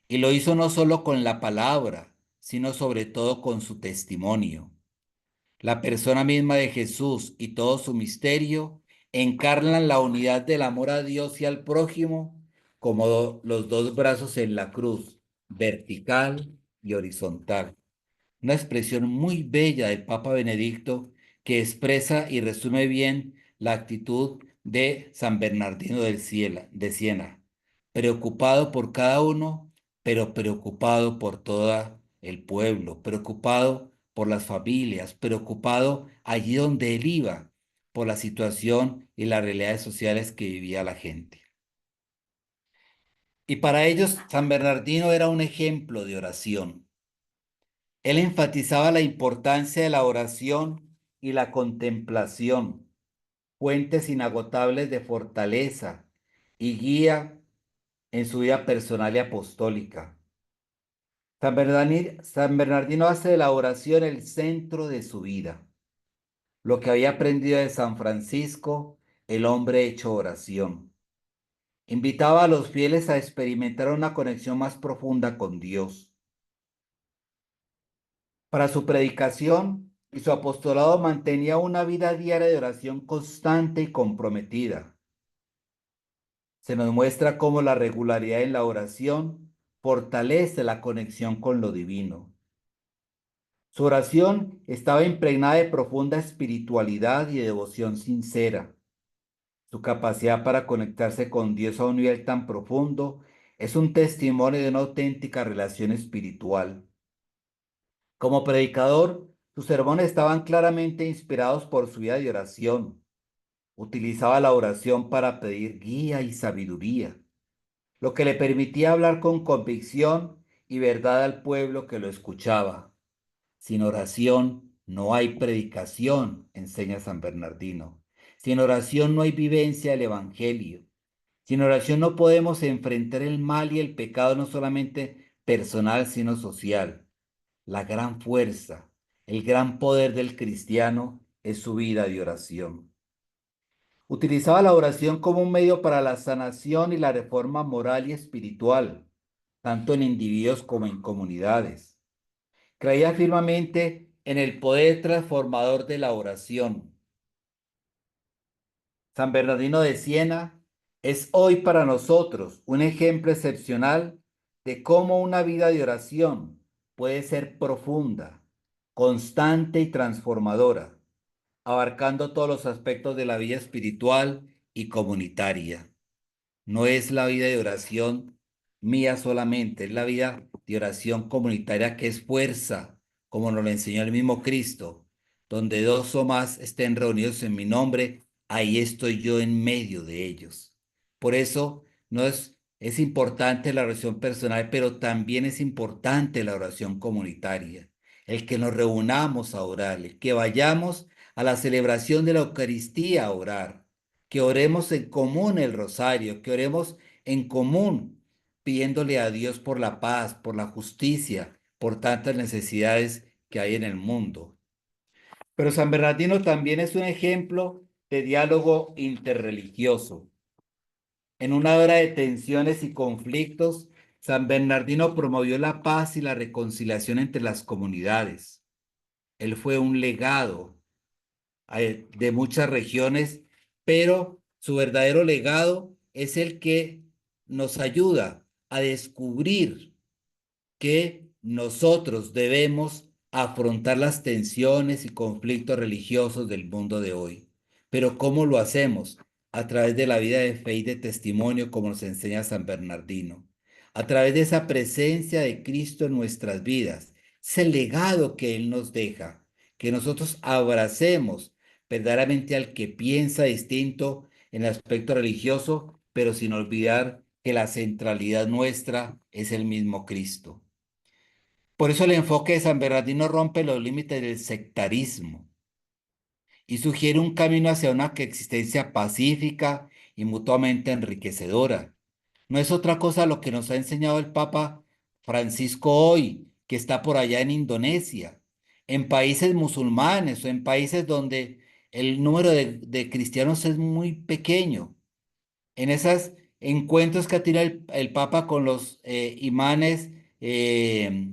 Y lo hizo no solo con la palabra, sino sobre todo con su testimonio. La persona misma de Jesús y todo su misterio encarnan la unidad del amor a Dios y al prójimo como los dos brazos en la cruz, vertical y horizontal. Una expresión muy bella del Papa Benedicto que expresa y resume bien la actitud de San Bernardino de Siena, preocupado por cada uno, pero preocupado por todo el pueblo, preocupado por las familias, preocupado allí donde él iba, por la situación y las realidades sociales que vivía la gente. Y para ellos, San Bernardino era un ejemplo de oración. Él enfatizaba la importancia de la oración y la contemplación, fuentes inagotables de fortaleza y guía en su vida personal y apostólica. San Bernardino hace de la oración el centro de su vida. Lo que había aprendido de San Francisco, el hombre hecho oración. Invitaba a los fieles a experimentar una conexión más profunda con Dios. Para su predicación y su apostolado mantenía una vida diaria de oración constante y comprometida. Se nos muestra cómo la regularidad en la oración fortalece la conexión con lo divino. Su oración estaba impregnada de profunda espiritualidad y devoción sincera. Su capacidad para conectarse con Dios a un nivel tan profundo es un testimonio de una auténtica relación espiritual. Como predicador, sus sermones estaban claramente inspirados por su vida de oración. Utilizaba la oración para pedir guía y sabiduría, lo que le permitía hablar con convicción y verdad al pueblo que lo escuchaba. Sin oración no hay predicación, enseña San Bernardino. Sin oración no hay vivencia del Evangelio. Sin oración no podemos enfrentar el mal y el pecado no solamente personal, sino social. La gran fuerza, el gran poder del cristiano es su vida de oración. Utilizaba la oración como un medio para la sanación y la reforma moral y espiritual, tanto en individuos como en comunidades. Creía firmemente en el poder transformador de la oración. San Bernardino de Siena es hoy para nosotros un ejemplo excepcional de cómo una vida de oración puede ser profunda, constante y transformadora, abarcando todos los aspectos de la vida espiritual y comunitaria. No es la vida de oración mía solamente, es la vida de oración comunitaria que es fuerza, como nos lo enseñó el mismo Cristo. Donde dos o más estén reunidos en mi nombre, ahí estoy yo en medio de ellos. Por eso no es importante la oración personal, pero también es importante la oración comunitaria. El que nos reunamos a orar, el que vayamos a la celebración de la Eucaristía a orar, que oremos en común el rosario, que oremos en común, pidiéndole a Dios por la paz, por la justicia, por tantas necesidades que hay en el mundo. Pero San Bernardino también es un ejemplo de diálogo interreligioso. En una hora de tensiones y conflictos, San Bernardino promovió la paz y la reconciliación entre las comunidades. Él fue un legado de muchas regiones, pero su verdadero legado es el que nos ayuda a descubrir que nosotros debemos afrontar las tensiones y conflictos religiosos del mundo de hoy. Pero ¿cómo lo hacemos? A través de la vida de fe y de testimonio, como nos enseña San Bernardino. A través de esa presencia de Cristo en nuestras vidas, ese legado que Él nos deja, que nosotros abracemos verdaderamente al que piensa distinto en el aspecto religioso, pero sin olvidar que la centralidad nuestra es el mismo Cristo. Por eso el enfoque de San Bernardino rompe los límites del sectarismo y sugiere un camino hacia una existencia pacífica y mutuamente enriquecedora. No es otra cosa lo que nos ha enseñado el Papa Francisco hoy, que está por allá en Indonesia, en países musulmanes o en países donde el número de cristianos es muy pequeño, en esos encuentros que tiene el Papa con los imanes eh,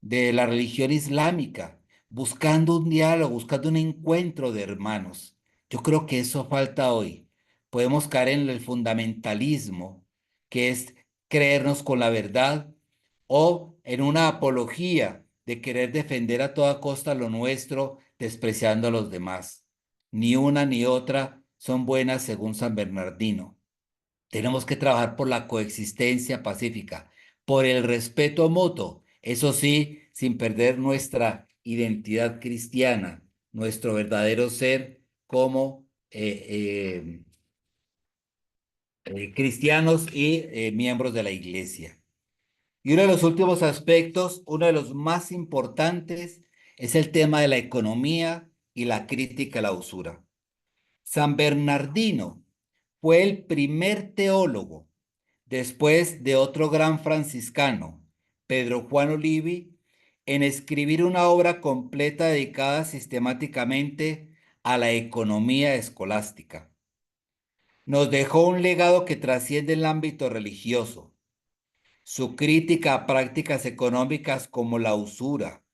de la religión islámica, buscando un diálogo, buscando un encuentro de hermanos. Yo creo que eso falta hoy. Podemos caer en el fundamentalismo, que es creernos con la verdad, o en una apología de querer defender a toda costa lo nuestro, despreciando a los demás. Ni una ni otra son buenas según San Bernardino. Tenemos que trabajar por la coexistencia pacífica, por el respeto mutuo, eso sí, sin perder nuestra identidad cristiana, nuestro verdadero ser como cristianos y miembros de la iglesia. Y uno de los últimos aspectos, uno de los más importantes, es el tema de la economía y la crítica a la usura. San Bernardino fue el primer teólogo después de otro gran franciscano, Pedro Juan Olivi, en escribir una obra completa dedicada sistemáticamente a la economía escolástica. Nos dejó un legado que trasciende el ámbito religioso. Su crítica a prácticas económicas como la usura,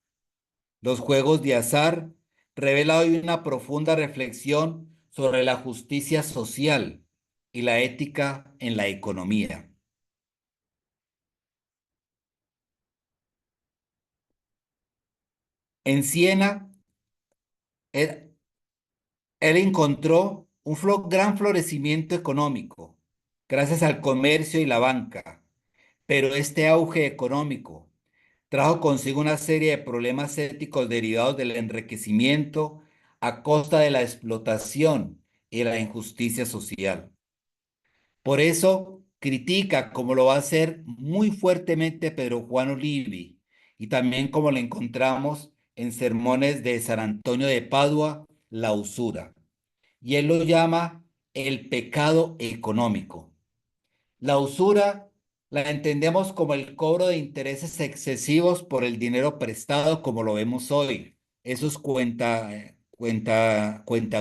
los juegos de azar, revela hoy una profunda reflexión sobre la justicia social y la ética en la economía. En Siena, él, él encontró un gran florecimiento económico gracias al comercio y la banca, pero este auge económico trajo consigo una serie de problemas éticos derivados del enriquecimiento a costa de la explotación y la injusticia social. Por eso critica, como lo va a hacer muy fuertemente Pedro Juan Olivi, y también como lo encontramos en sermones de San Antonio de Padua, la usura. Y él lo llama el pecado económico. La usura la entendemos como el cobro de intereses excesivos por el dinero prestado, como lo vemos hoy. Eso es cuenta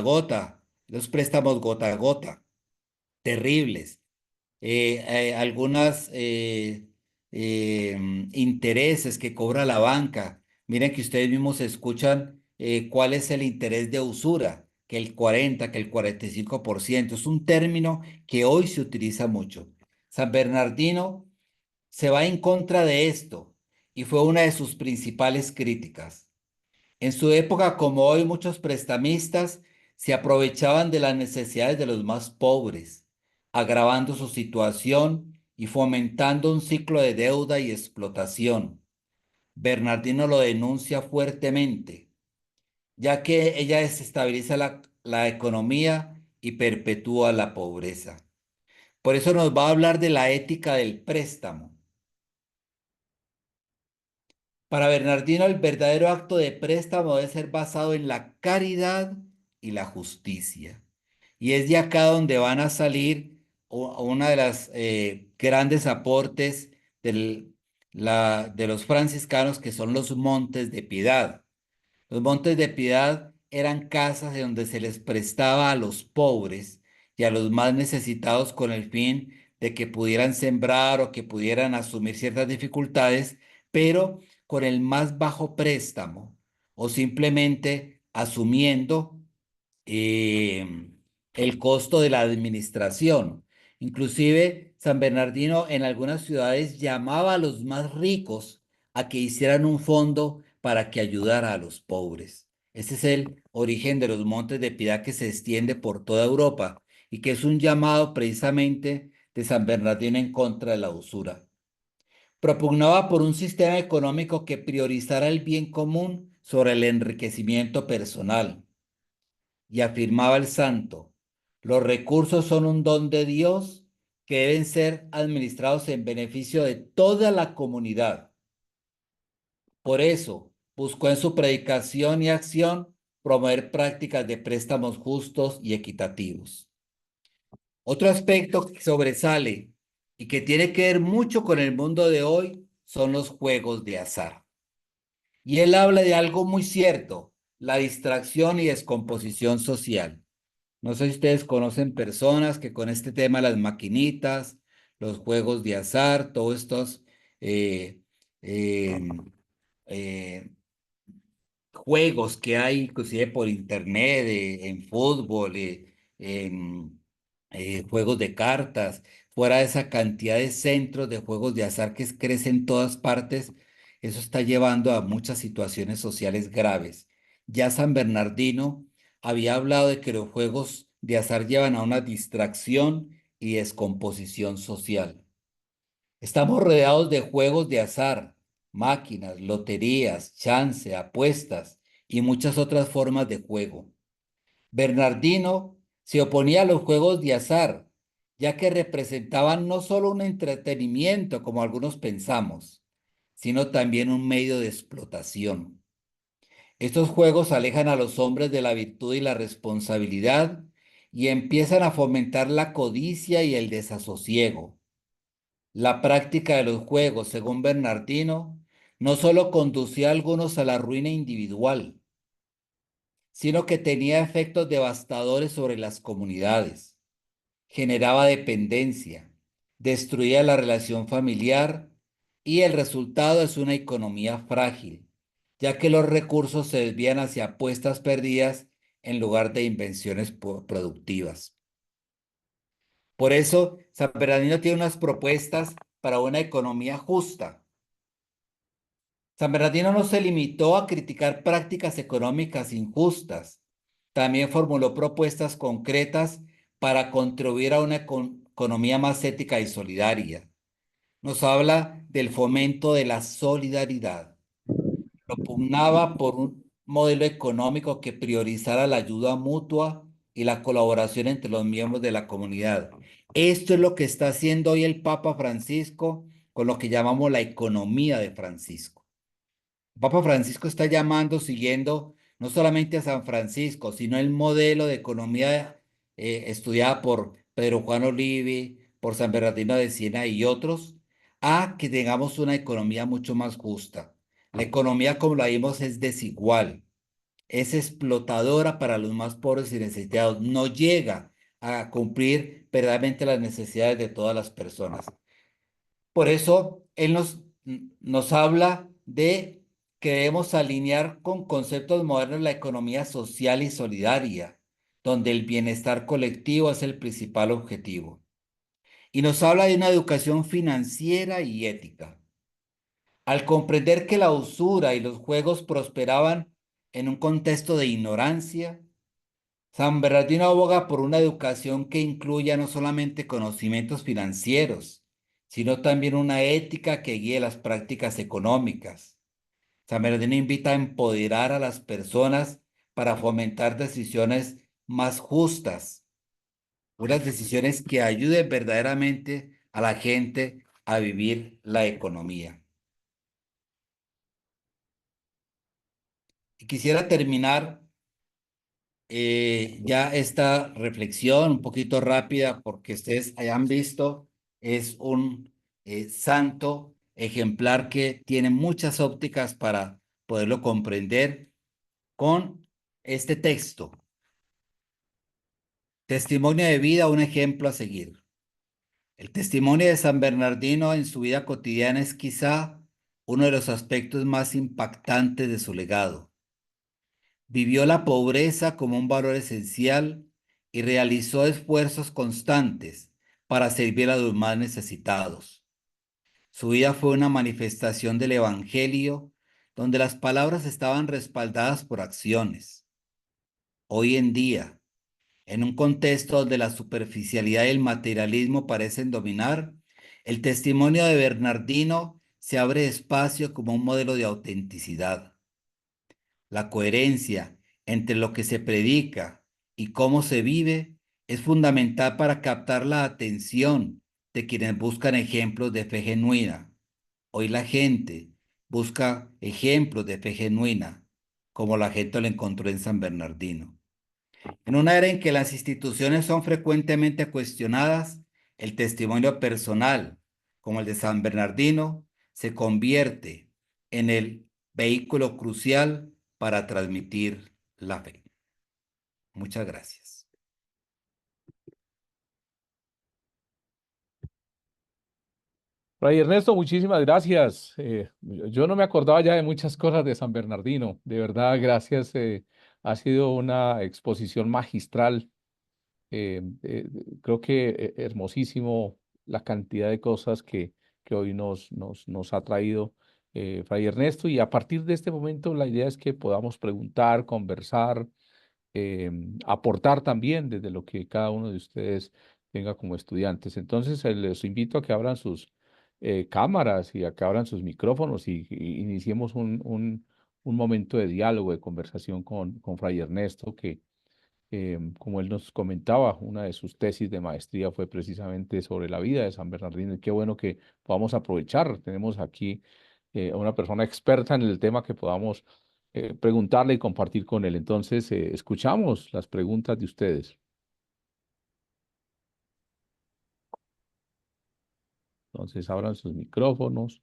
gota, los préstamos gota a gota, terribles. Algunos intereses que cobra la banca. Miren que ustedes mismos escuchan cuál es el interés de usura, que el 40, que el 45%. Es un término que hoy se utiliza mucho. San Bernardino se va en contra de esto y fue una de sus principales críticas. En su época, como hoy, muchos prestamistas se aprovechaban de las necesidades de los más pobres, agravando su situación y fomentando un ciclo de deuda y explotación. Bernardino lo denuncia fuertemente, ya que ella desestabiliza la economía y perpetúa la pobreza. Por eso nos va a hablar de la ética del préstamo. Para Bernardino, el verdadero acto de préstamo debe ser basado en la caridad y la justicia. Y es de acá donde van a salir una de las grandes aportes de los franciscanos, que son los montes de piedad. Los Montes de Piedad eran casas en donde se les prestaba a los pobres y a los más necesitados con el fin de que pudieran sembrar o que pudieran asumir ciertas dificultades, pero con el más bajo préstamo o simplemente asumiendo eh, el costo de la administración. Inclusive San Bernardino en algunas ciudades llamaba a los más ricos a que hicieran un fondo para que ayudara a los pobres. Ese es el origen de los Montes de Piedad que se extiende por toda Europa y que es un llamado precisamente de San Bernardino en contra de la usura. Propugnaba por un sistema económico que priorizara el bien común sobre el enriquecimiento personal y afirmaba el santo: los recursos son un don de Dios que deben ser administrados en beneficio de toda la comunidad. Por eso, buscó en su predicación y acción promover prácticas de préstamos justos y equitativos. Otro aspecto que sobresale y que tiene que ver mucho con el mundo de hoy son los juegos de azar. Y él habla de algo muy cierto: la distracción y descomposición social. No sé si ustedes conocen personas que con este tema, las maquinitas, los juegos de azar, todos estos eh, eh, eh, juegos que hay, inclusive por internet, en fútbol, en juegos de cartas, fuera de esa cantidad de centros de juegos de azar que crecen en todas partes, eso está llevando a muchas situaciones sociales graves. Ya San Bernardino había hablado de que los juegos de azar llevan a una distracción y descomposición social. Estamos rodeados de juegos de azar, máquinas, loterías, chance, apuestas y muchas otras formas de juego. Bernardino se oponía a los juegos de azar, ya que representaban no solo un entretenimiento, como algunos pensamos, sino también un medio de explotación. Estos juegos alejan a los hombres de la virtud y la responsabilidad y empiezan a fomentar la codicia y el desasosiego. La práctica de los juegos, según Bernardino, no solo conducía a algunos a la ruina individual, sino que tenía efectos devastadores sobre las comunidades. Generaba dependencia, destruía la relación familiar y el resultado es una economía frágil, ya que los recursos se desvían hacia apuestas perdidas en lugar de invenciones productivas. Por eso, San Bernardino tiene unas propuestas para una economía justa. San Bernardino no se limitó a criticar prácticas económicas injustas, también formuló propuestas concretas para contribuir a una economía más ética y solidaria. Nos habla del fomento de la solidaridad. Propugnaba por un modelo económico que priorizara la ayuda mutua y la colaboración entre los miembros de la comunidad. Esto es lo que está haciendo hoy el Papa Francisco con lo que llamamos la economía de Francisco. Papa Francisco está llamando, siguiendo no solamente a San Francisco, sino el modelo de economía estudiada por Pedro Juan Olivi, por San Bernardino de Siena y otros, a que tengamos una economía mucho más justa. La economía, como la vimos, es desigual, es explotadora para los más pobres y necesitados, no llega a cumplir verdaderamente las necesidades de todas las personas. Por eso él nos habla de que debemos alinear con conceptos modernos la economía social y solidaria, donde el bienestar colectivo es el principal objetivo. Y nos habla de una educación financiera y ética. Al comprender que la usura y los juegos prosperaban en un contexto de ignorancia, San Bernardino aboga por una educación que incluya no solamente conocimientos financieros, sino también una ética que guíe las prácticas económicas. San Bernardino invita a empoderar a las personas para fomentar decisiones más justas, unas decisiones que ayuden verdaderamente a la gente a vivir la economía. Y quisiera terminar ya esta reflexión un poquito rápida porque ustedes hayan visto, es un santo ejemplar que tiene muchas ópticas para poderlo comprender con este texto. Testimonio de vida, un ejemplo a seguir. El testimonio de San Bernardino en su vida cotidiana es quizá uno de los aspectos más impactantes de su legado. Vivió la pobreza como un valor esencial y realizó esfuerzos constantes para servir a los más necesitados. Su vida fue una manifestación del Evangelio, donde las palabras estaban respaldadas por acciones. Hoy en día, en un contexto donde la superficialidad y el materialismo parecen dominar, el testimonio de Bernardino se abre espacio como un modelo de autenticidad. La coherencia entre lo que se predica y cómo se vive es fundamental para captar la atención de quienes buscan ejemplos de fe genuina. Hoy la gente busca ejemplos de fe genuina, como la gente lo encontró en San Bernardino. En una era en que las instituciones son frecuentemente cuestionadas, el testimonio personal, como el de San Bernardino, se convierte en el vehículo crucial para transmitir la fe. Muchas gracias. Fray Ernesto, muchísimas gracias. Yo no me acordaba ya de muchas cosas de San Bernardino. De verdad, gracias. Ha sido una exposición magistral. Creo que hermosísimo la cantidad de cosas que hoy nos ha traído Fray Ernesto. Y a partir de este momento, la idea es que podamos preguntar, conversar, aportar también desde lo que cada uno de ustedes tenga como estudiantes. Entonces, les invito a que abran sus cámaras y a que abran sus micrófonos y iniciemos un momento de diálogo, de conversación con Fray Ernesto, que, como él nos comentaba, una de sus tesis de maestría fue precisamente sobre la vida de San Bernardino. Y qué bueno que podamos aprovechar. Tenemos aquí a una persona experta en el tema que podamos preguntarle y compartir con él. Entonces, escuchamos las preguntas de ustedes. Entonces, abran sus micrófonos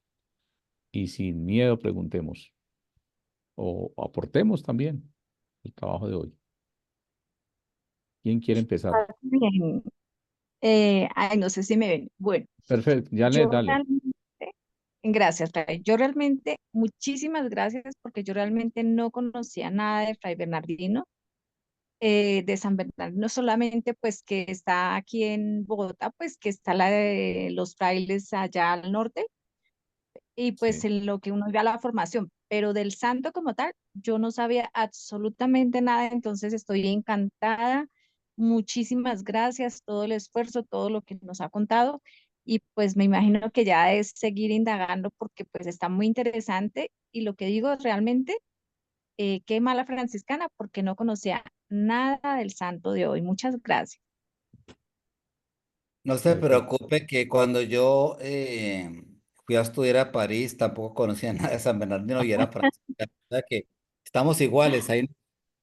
y sin miedo preguntemos o aportemos también el trabajo de hoy. ¿Quién quiere empezar? Bien, ay, no sé si me ven. Bueno, Perfecto, ya le yo dale. realmente, gracias, Fray. Yo realmente, muchísimas gracias porque yo realmente no conocía nada de Fray Bernardino, de San Bernardino, solamente pues que está aquí en Bogotá, pues que está la de los frailes allá al norte y pues Sí. en lo que uno ve a la formación, pero del santo como tal, yo no sabía absolutamente nada, entonces estoy encantada. Muchísimas gracias, todo el esfuerzo, todo lo que nos ha contado y pues me imagino que ya es seguir indagando porque pues está muy interesante y lo que digo realmente, qué mala franciscana porque no conocía nada del santo de hoy. Muchas gracias. No se Perfecto. preocupe que cuando yo fui a estudiar a París tampoco conocía nada de San Bernardino y era franciscano. O sea que estamos iguales, ahí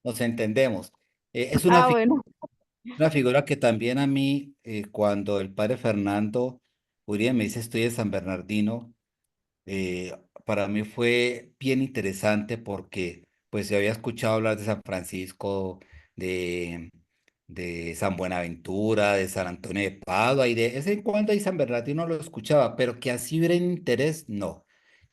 nos entendemos. Es Ah, bueno. una figura que también a mí, cuando el padre Fernando Uribe me dice estoy de San Bernardino, eh, para mí fue bien interesante porque pues se había escuchado hablar de San Francisco, de, de San Buenaventura, de San Antonio de Padua y de vez en cuando ahí San Bernardino lo escuchaba, pero que así hubiera interés, no.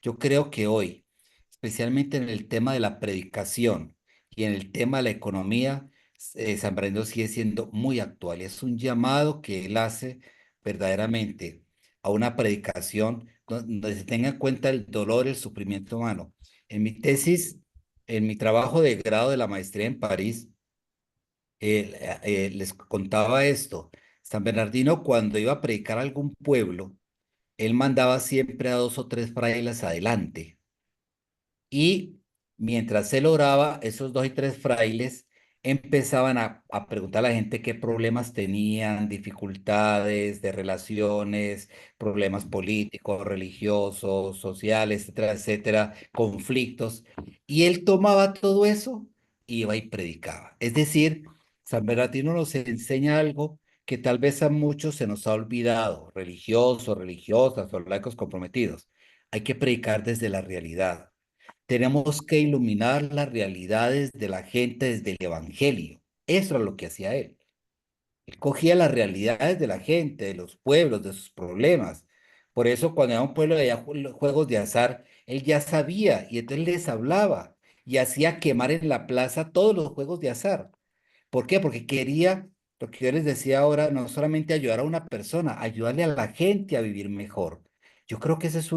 Yo creo que hoy, especialmente en el tema de la predicación y en el tema de la economía, San Bernardino sigue siendo muy actual. Es un llamado que él hace verdaderamente a una predicación donde se tenga en cuenta el dolor, el sufrimiento humano. En mi tesis, en mi trabajo de grado de la maestría en París, les contaba esto. San Bernardino, cuando iba a predicar a algún pueblo, él mandaba siempre a dos o tres frailes adelante y mientras él oraba, esos dos y tres frailes empezaban a preguntar a la gente qué problemas tenían, dificultades de relaciones, problemas políticos, religiosos, sociales, etcétera, etcétera, conflictos. Y él tomaba todo eso y iba y predicaba. Es decir, San Bernardino nos enseña algo que tal vez a muchos se nos ha olvidado, religiosos, religiosas o laicos comprometidos. Hay que predicar desde la realidad tenemos que iluminar las realidades de la gente desde el Evangelio. Eso es lo que hacía él. Él cogía las realidades de la gente, de los pueblos, de sus problemas. Por eso cuando era un pueblo de juegos de azar, él ya sabía y entonces les hablaba y hacía quemar en la plaza todos los juegos de azar. ¿Por qué? Porque quería, lo que yo les decía ahora, no solamente ayudar a una persona, ayudarle a la gente a vivir mejor. Yo creo que eso es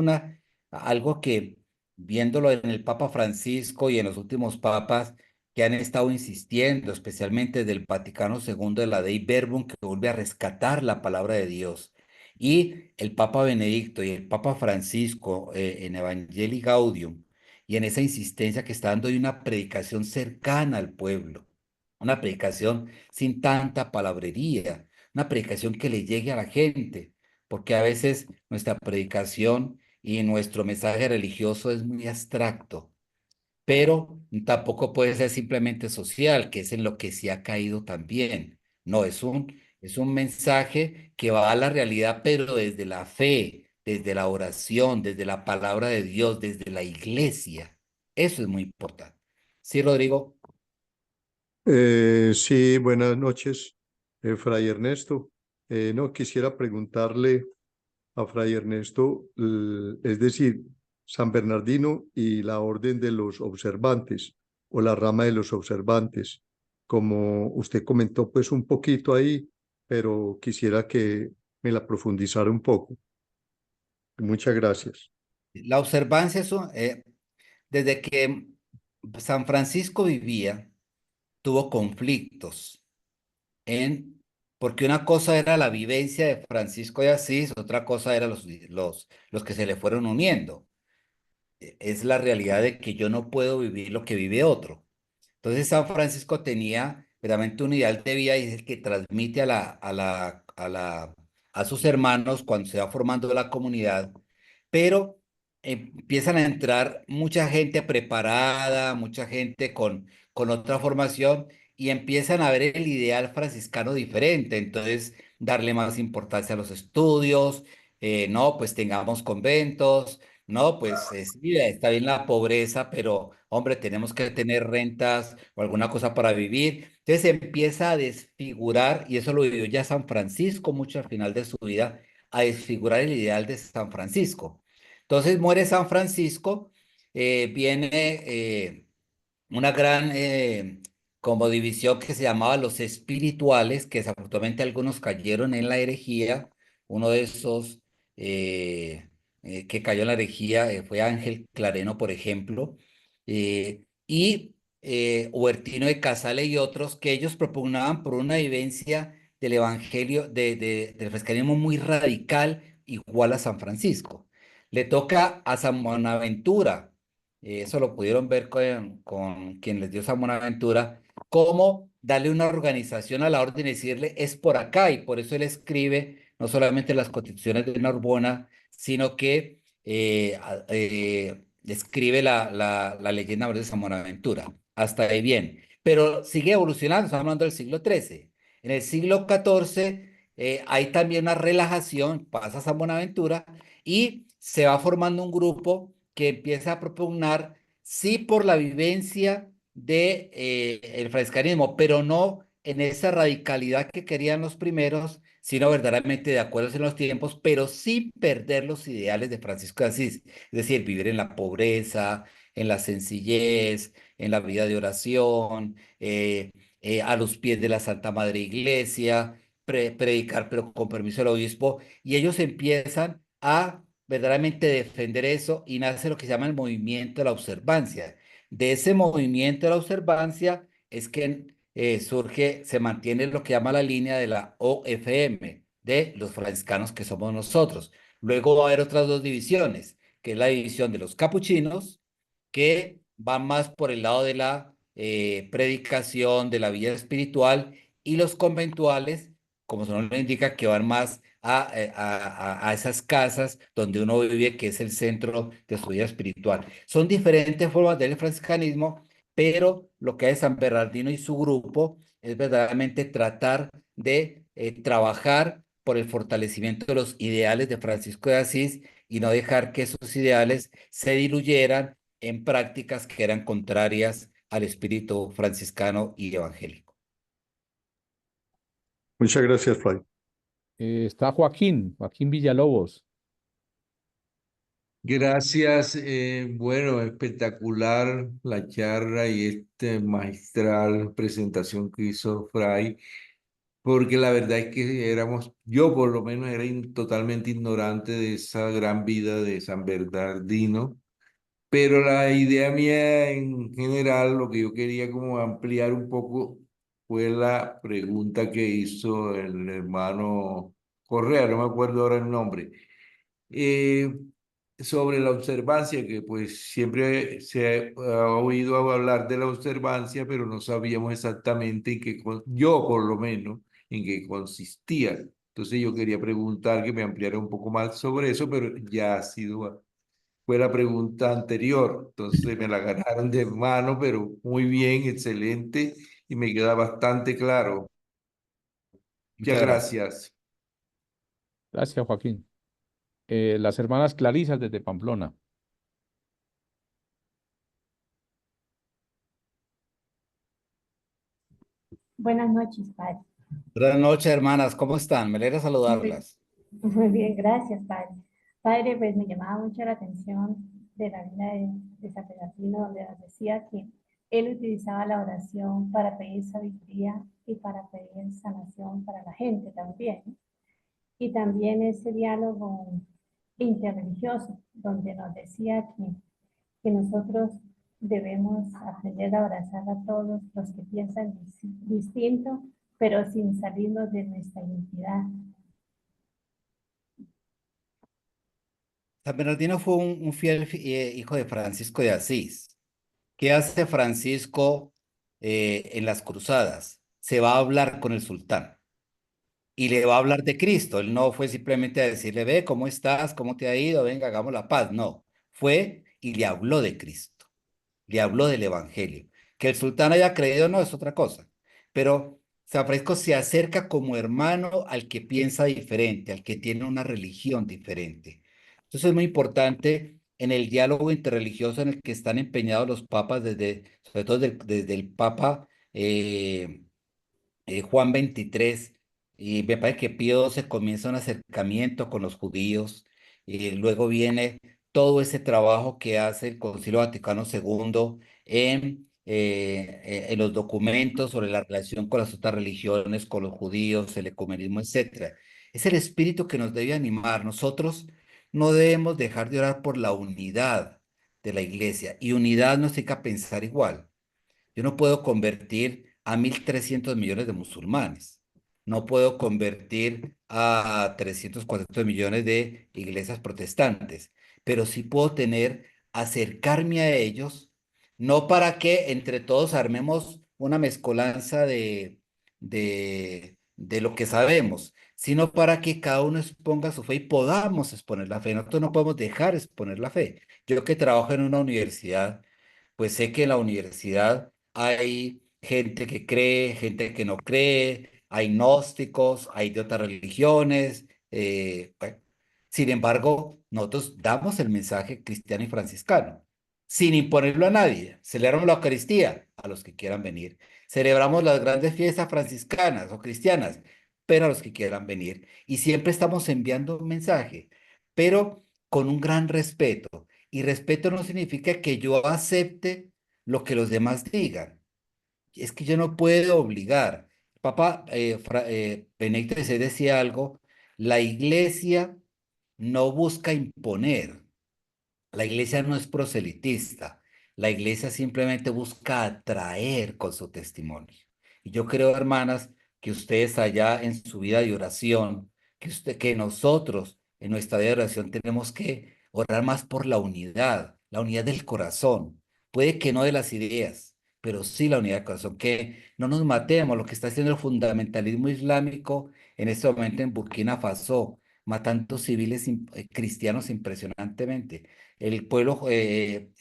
algo que, viéndolo en el Papa Francisco y en los últimos papas, que han estado insistiendo, especialmente del Vaticano II, de la Dei Verbum, que vuelve a rescatar la palabra de Dios. Y el Papa Benedicto y el Papa Francisco en Evangelii Gaudium, y en esa insistencia que está dando de una predicación cercana al pueblo, una predicación sin tanta palabrería, una predicación que le llegue a la gente, porque a veces nuestra predicación y nuestro mensaje religioso es muy abstracto, pero tampoco puede ser simplemente social, que es en lo que se ha caído también. No, es un mensaje que va a la realidad, pero desde la fe, desde la oración, desde la palabra de Dios, desde la iglesia. Eso es muy importante. Sí, Rodrigo. Sí, buenas noches, Fray Ernesto. No, quisiera preguntarle a Fray Ernesto, es decir, San Bernardino y la orden de los observantes o la rama de los observantes. Como usted comentó, pues un poquito ahí, pero quisiera que me la profundizara un poco. Muchas gracias. La observancia desde que San Francisco vivía, tuvo conflictos en, porque una cosa era la vivencia de Francisco de Asís, otra cosa era los que se le fueron uniendo. Es la realidad de que yo no puedo vivir lo que vive otro. Entonces San Francisco tenía realmente un ideal de vida y es el que transmite a sus hermanos cuando se va formando la comunidad, pero empiezan a entrar mucha gente preparada, mucha gente con otra formación y empiezan a ver el ideal franciscano diferente, entonces darle más importancia a los estudios, no, pues tengamos conventos, no, pues sí, está bien la pobreza, pero hombre, tenemos que tener rentas o alguna cosa para vivir. Entonces se empieza a desfigurar, y eso lo vivió ya San Francisco mucho al final de su vida, a desfigurar el ideal de San Francisco. Entonces muere San Francisco, viene una gran como división que se llamaba los espirituales, que desafortunadamente algunos cayeron en la herejía. Uno de esos que cayó en la herejía fue Ángel Clareno, por ejemplo, y Huertino de Casale y otros, que ellos propugnaban por una vivencia del evangelio, del frescanismo muy radical, igual a San Francisco. Le toca a San Buenaventura, eso lo pudieron ver con quien les dio San Buenaventura, cómo darle una organización a la orden y decirle es por acá, y por eso él escribe no solamente las constituciones de Narbona, sino que escribe la leyenda mayor de San Buenaventura. Hasta ahí bien. Pero sigue evolucionando, estamos hablando del siglo XIII. En el siglo XIV hay también una relajación, pasa San Buenaventura, y se va formando un grupo que empieza a propugnar, sí, por la vivencia de el franciscanismo, pero no en esa radicalidad que querían los primeros, sino verdaderamente de acuerdo en los tiempos, pero sin perder los ideales de Francisco de Asís, es decir, vivir en la pobreza, en la sencillez, en la vida de oración, a los pies de la Santa Madre Iglesia, predicar, pero con permiso del obispo, y ellos empiezan a verdaderamente defender eso y nace lo que se llama el movimiento de la observancia. De ese movimiento de la observancia es que se mantiene lo que llama la línea de la OFM, de los franciscanos que somos nosotros. Luego va a haber otras dos divisiones, que es la división de los capuchinos, que van más por el lado de la predicación, de la vida espiritual, y los conventuales, como su nombre indica, que van más a esas casas donde uno vive, que es el centro de su vida espiritual. Son diferentes formas del franciscanismo, pero lo que es San Bernardino y su grupo es verdaderamente tratar de trabajar por el fortalecimiento de los ideales de Francisco de Asís y no dejar que esos ideales se diluyeran en prácticas que eran contrarias al espíritu franciscano y evangélico. Muchas gracias, Fray. Está Joaquín Villalobos. Gracias, bueno, espectacular la charla y magistral presentación que hizo Fray, porque la verdad es que yo por lo menos era totalmente ignorante de esa gran vida de San Bernardino, pero la idea mía en general, lo que yo quería como ampliar un poco fue la pregunta que hizo el hermano Correa, no me acuerdo ahora el nombre. Eh, Sobre la observancia, que pues siempre se ha oído hablar de la observancia, pero no sabíamos exactamente yo por lo menos, en qué consistía. Entonces yo quería preguntar que me ampliara un poco más sobre eso, pero ya fue la pregunta anterior, entonces me la ganaron de mano, pero muy bien, excelente, y me queda bastante claro. Muchas Muchas gracias. gracias. Gracias, Joaquín. Las hermanas Clarisas desde Pamplona. Buenas noches, padre. Buenas noches, hermanas, ¿cómo están? Me alegra Muy, saludarlas. muy bien, gracias, padre. Padre, pues me llamaba mucho la atención de la vida de San Bernardino, donde nos decía que él utilizaba la oración para pedir sabiduría y para pedir sanación para la gente también. Y también ese diálogo interreligioso, donde nos decía que nosotros debemos aprender a abrazar a todos los que piensan distinto, pero sin salirnos de nuestra identidad. San Bernardino fue un fiel hijo de Francisco de Asís. ¿Qué hace Francisco en las cruzadas? Se va a hablar con el sultán y le va a hablar de Cristo. Él no fue simplemente a decirle, ve, ¿cómo estás? ¿Cómo te ha ido? Venga, hagamos la paz. No, fue y le habló de Cristo, le habló del Evangelio. Que el sultán haya creído no es otra cosa, pero San Francisco se acerca como hermano al que piensa diferente, al que tiene una religión diferente. Entonces es muy importante en el diálogo interreligioso en el que están empeñados los papas, sobre todo desde el Papa Juan 23, y me parece que Pío XII comienza un acercamiento con los judíos, y luego viene todo ese trabajo que hace el Concilio Vaticano II en los documentos sobre la relación con las otras religiones, con los judíos, el ecumenismo, etcétera. Es el espíritu que nos debe animar. Nosotros no debemos dejar de orar por la unidad de la iglesia, y unidad no significa pensar igual. Yo no puedo convertir a 1.300 millones de musulmanes. No puedo convertir a 300, 400 millones de iglesias protestantes, pero sí puedo acercarme a ellos, no para que entre todos armemos una mezcolanza de lo que sabemos, sino para que cada uno exponga su fe y podamos exponer la fe. Nosotros no podemos dejar exponer la fe. Yo que trabajo en una universidad, pues sé que en la universidad hay gente que cree, gente que no cree, hay gnósticos, hay de otras religiones. Bueno. Sin embargo, nosotros damos el mensaje cristiano y franciscano, sin imponerlo a nadie. Celebramos la Eucaristía a los que quieran venir. Celebramos las grandes fiestas franciscanas o cristianas, pero a los que quieran venir. Y siempre estamos enviando un mensaje, pero con un gran respeto. Y respeto no significa que yo acepte lo que los demás digan. Es que yo no puedo obligar. Papá Benedicto XVI decía algo, la iglesia no busca imponer, la iglesia no es proselitista, la iglesia simplemente busca atraer con su testimonio. Y yo creo, hermanas, que ustedes allá en su vida de oración, que nosotros en nuestra vida de oración tenemos que orar más por la unidad del corazón. Puede que no de las ideas, pero sí la unidad del corazón, que no nos matemos, lo que está haciendo el fundamentalismo islámico en este momento en Burkina Faso, matando civiles cristianos impresionantemente. El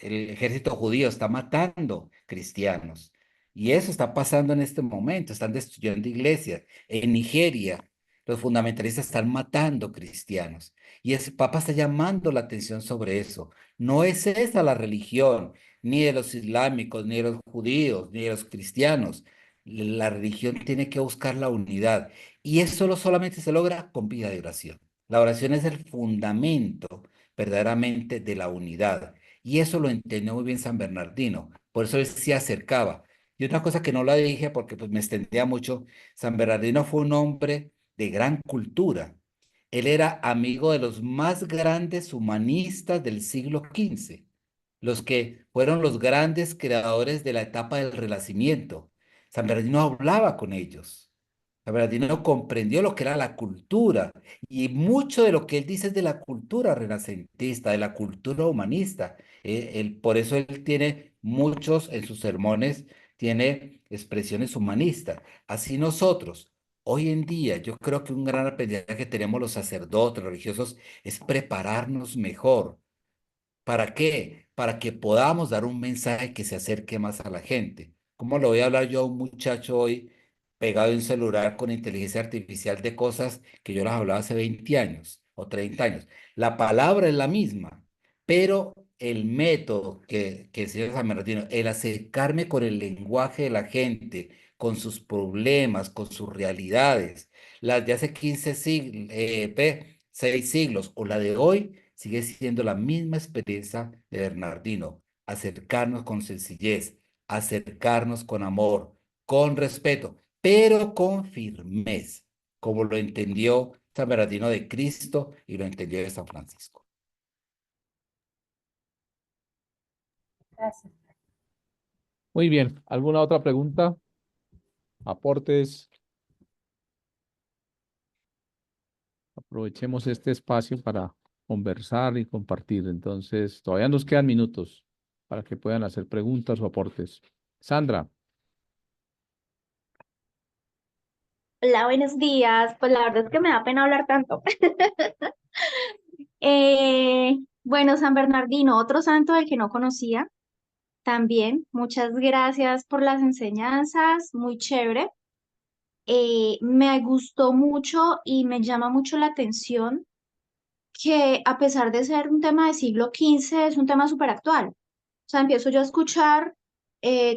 ejército judío está matando cristianos. Y eso está pasando en este momento. Están destruyendo iglesias. En Nigeria, los fundamentalistas están matando cristianos. Y el Papa está llamando la atención sobre eso. No es esa la religión, ni de los islámicos, ni de los judíos, ni de los cristianos. La religión tiene que buscar la unidad. Y eso solamente se logra con vida de oración. La oración es el fundamento verdaderamente de la unidad. Y eso lo entendió muy bien San Bernardino. Por eso él se acercaba. Y otra cosa que no la dije porque pues me extendía mucho, San Bernardino fue un hombre de gran cultura. Él era amigo de los más grandes humanistas del siglo XV, los que fueron los grandes creadores de la etapa del Renacimiento. San Bernardino hablaba con ellos. San Bernardino comprendió lo que era la cultura y mucho de lo que él dice es de la cultura renacentista, de la cultura humanista. Por eso él tiene muchos en sus sermones, tiene expresiones humanistas. Así nosotros, hoy en día, yo creo que un gran aprendizaje que tenemos los sacerdotes religiosos es prepararnos mejor. ¿Para qué? Para que podamos dar un mensaje que se acerque más a la gente. ¿Cómo le voy a hablar yo a un muchacho hoy pegado en un celular con inteligencia artificial de cosas que yo las hablaba hace 20 años o 30 años? La palabra es la misma, pero el método que el señor San Bernardino, el acercarme con el lenguaje de la gente, con sus problemas, con sus realidades, las de hace 15 siglos, 6 siglos o la de hoy, sigue siendo la misma experiencia de Bernardino, acercarnos con sencillez, acercarnos con amor, con respeto, pero con firmeza, como lo entendió San Bernardino de Cristo y lo entendió de San Francisco. Gracias. Muy bien. ¿Alguna otra pregunta? ¿Aportes? Aprovechemos este espacio para conversar y compartir. Entonces, todavía nos quedan minutos para que puedan hacer preguntas o aportes. Sandra, Hola, buenos días. Pues la verdad es que me da pena hablar tanto. Bueno, San Bernardino, otro santo del que no conocía. También, muchas gracias por las enseñanzas, muy chévere. Me gustó mucho y me llama mucho la atención que a pesar de ser un tema del siglo XV, es un tema súper actual. O sea, empiezo yo a escuchar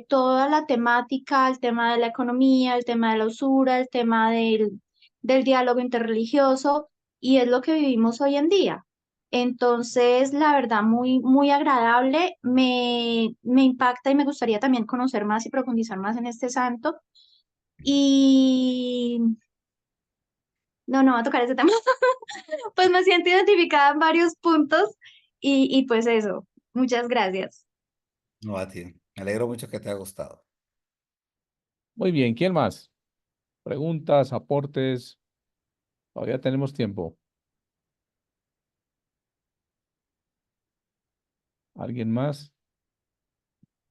toda la temática, el tema de la economía, el tema de la usura, el tema del diálogo interreligioso, y es lo que vivimos hoy en día. Entonces, la verdad, muy, muy agradable, me impacta y me gustaría también conocer más y profundizar más en este santo. Y no va a tocar ese tema. Pues me siento identificada en varios puntos y pues eso, muchas gracias. No, a ti. Me alegro mucho que te haya gustado. muy bien. ¿Quién más? Preguntas, aportes. Todavía tenemos tiempo. ¿Alguien más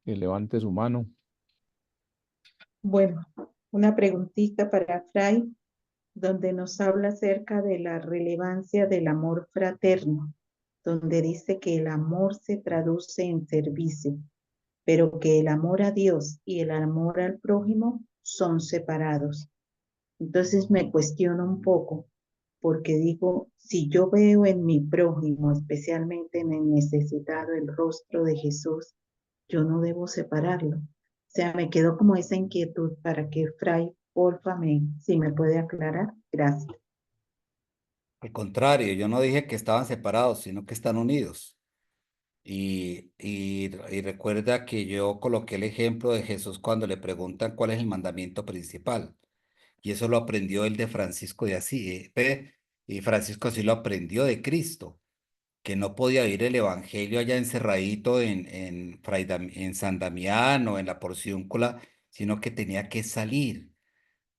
que levante su mano? Bueno, una preguntita para Fray, donde nos habla acerca de la relevancia del amor fraterno, donde dice que el amor se traduce en servicio, pero que el amor a Dios y el amor al prójimo son separados. Entonces me cuestiono un poco, porque digo, si yo veo en mi prójimo, especialmente en el necesitado, el rostro de Jesús, yo no debo separarlo. O sea, me quedó como esa inquietud para que Fray, porfa, si me puede aclarar. Gracias. Al contrario, yo no dije que estaban separados, sino que están unidos. Y recuerda que yo coloqué el ejemplo de Jesús cuando le preguntan cuál es el mandamiento principal. Y eso lo aprendió el de Francisco de Asís. Y Francisco así lo aprendió de Cristo, que no podía oír el evangelio allá encerradito en San Damián o en la Porciúncula, sino que tenía que salir.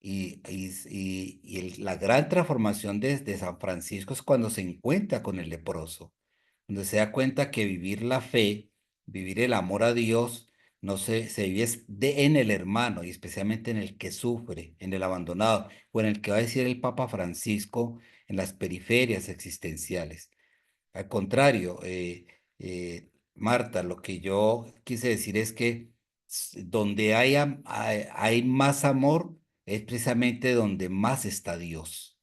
La gran transformación de San Francisco es cuando se encuentra con el leproso, donde se da cuenta que vivir la fe, vivir el amor a Dios, no se vive en el hermano y especialmente en el que sufre, en el abandonado, o en el que va a decir el Papa Francisco, en las periferias existenciales. Al contrario, Marta, lo que yo quise decir es que donde hay más amor es precisamente donde más está Dios.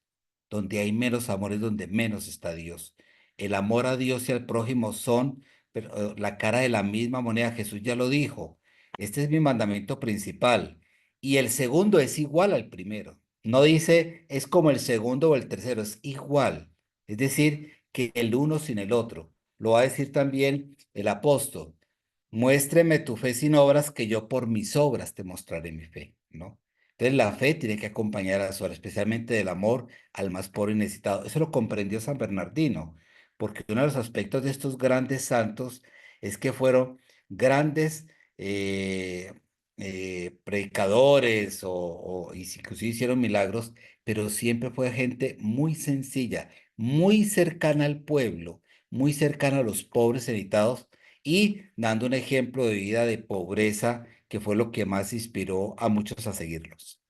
Donde hay menos amor es donde menos está Dios. El amor a Dios y al prójimo son la cara de la misma moneda. Jesús ya lo dijo. Este es mi mandamiento principal. Y el segundo es igual al primero. No dice es como el segundo o el tercero, es igual. Es decir, que el uno sin el otro. Lo va a decir también el apóstol. Muéstreme tu fe sin obras, que yo por mis obras te mostraré mi fe, ¿no? Entonces la fe tiene que acompañar a la obra, especialmente del amor al más pobre y necesitado. Eso lo comprendió San Bernardino, porque uno de los aspectos de estos grandes santos es que fueron grandes eh, predicadores y inclusive hicieron milagros, pero siempre fue gente muy sencilla, muy cercana al pueblo, muy cercana a los pobres necesitados y dando un ejemplo de vida de pobreza que fue lo que más inspiró a muchos a seguirlos.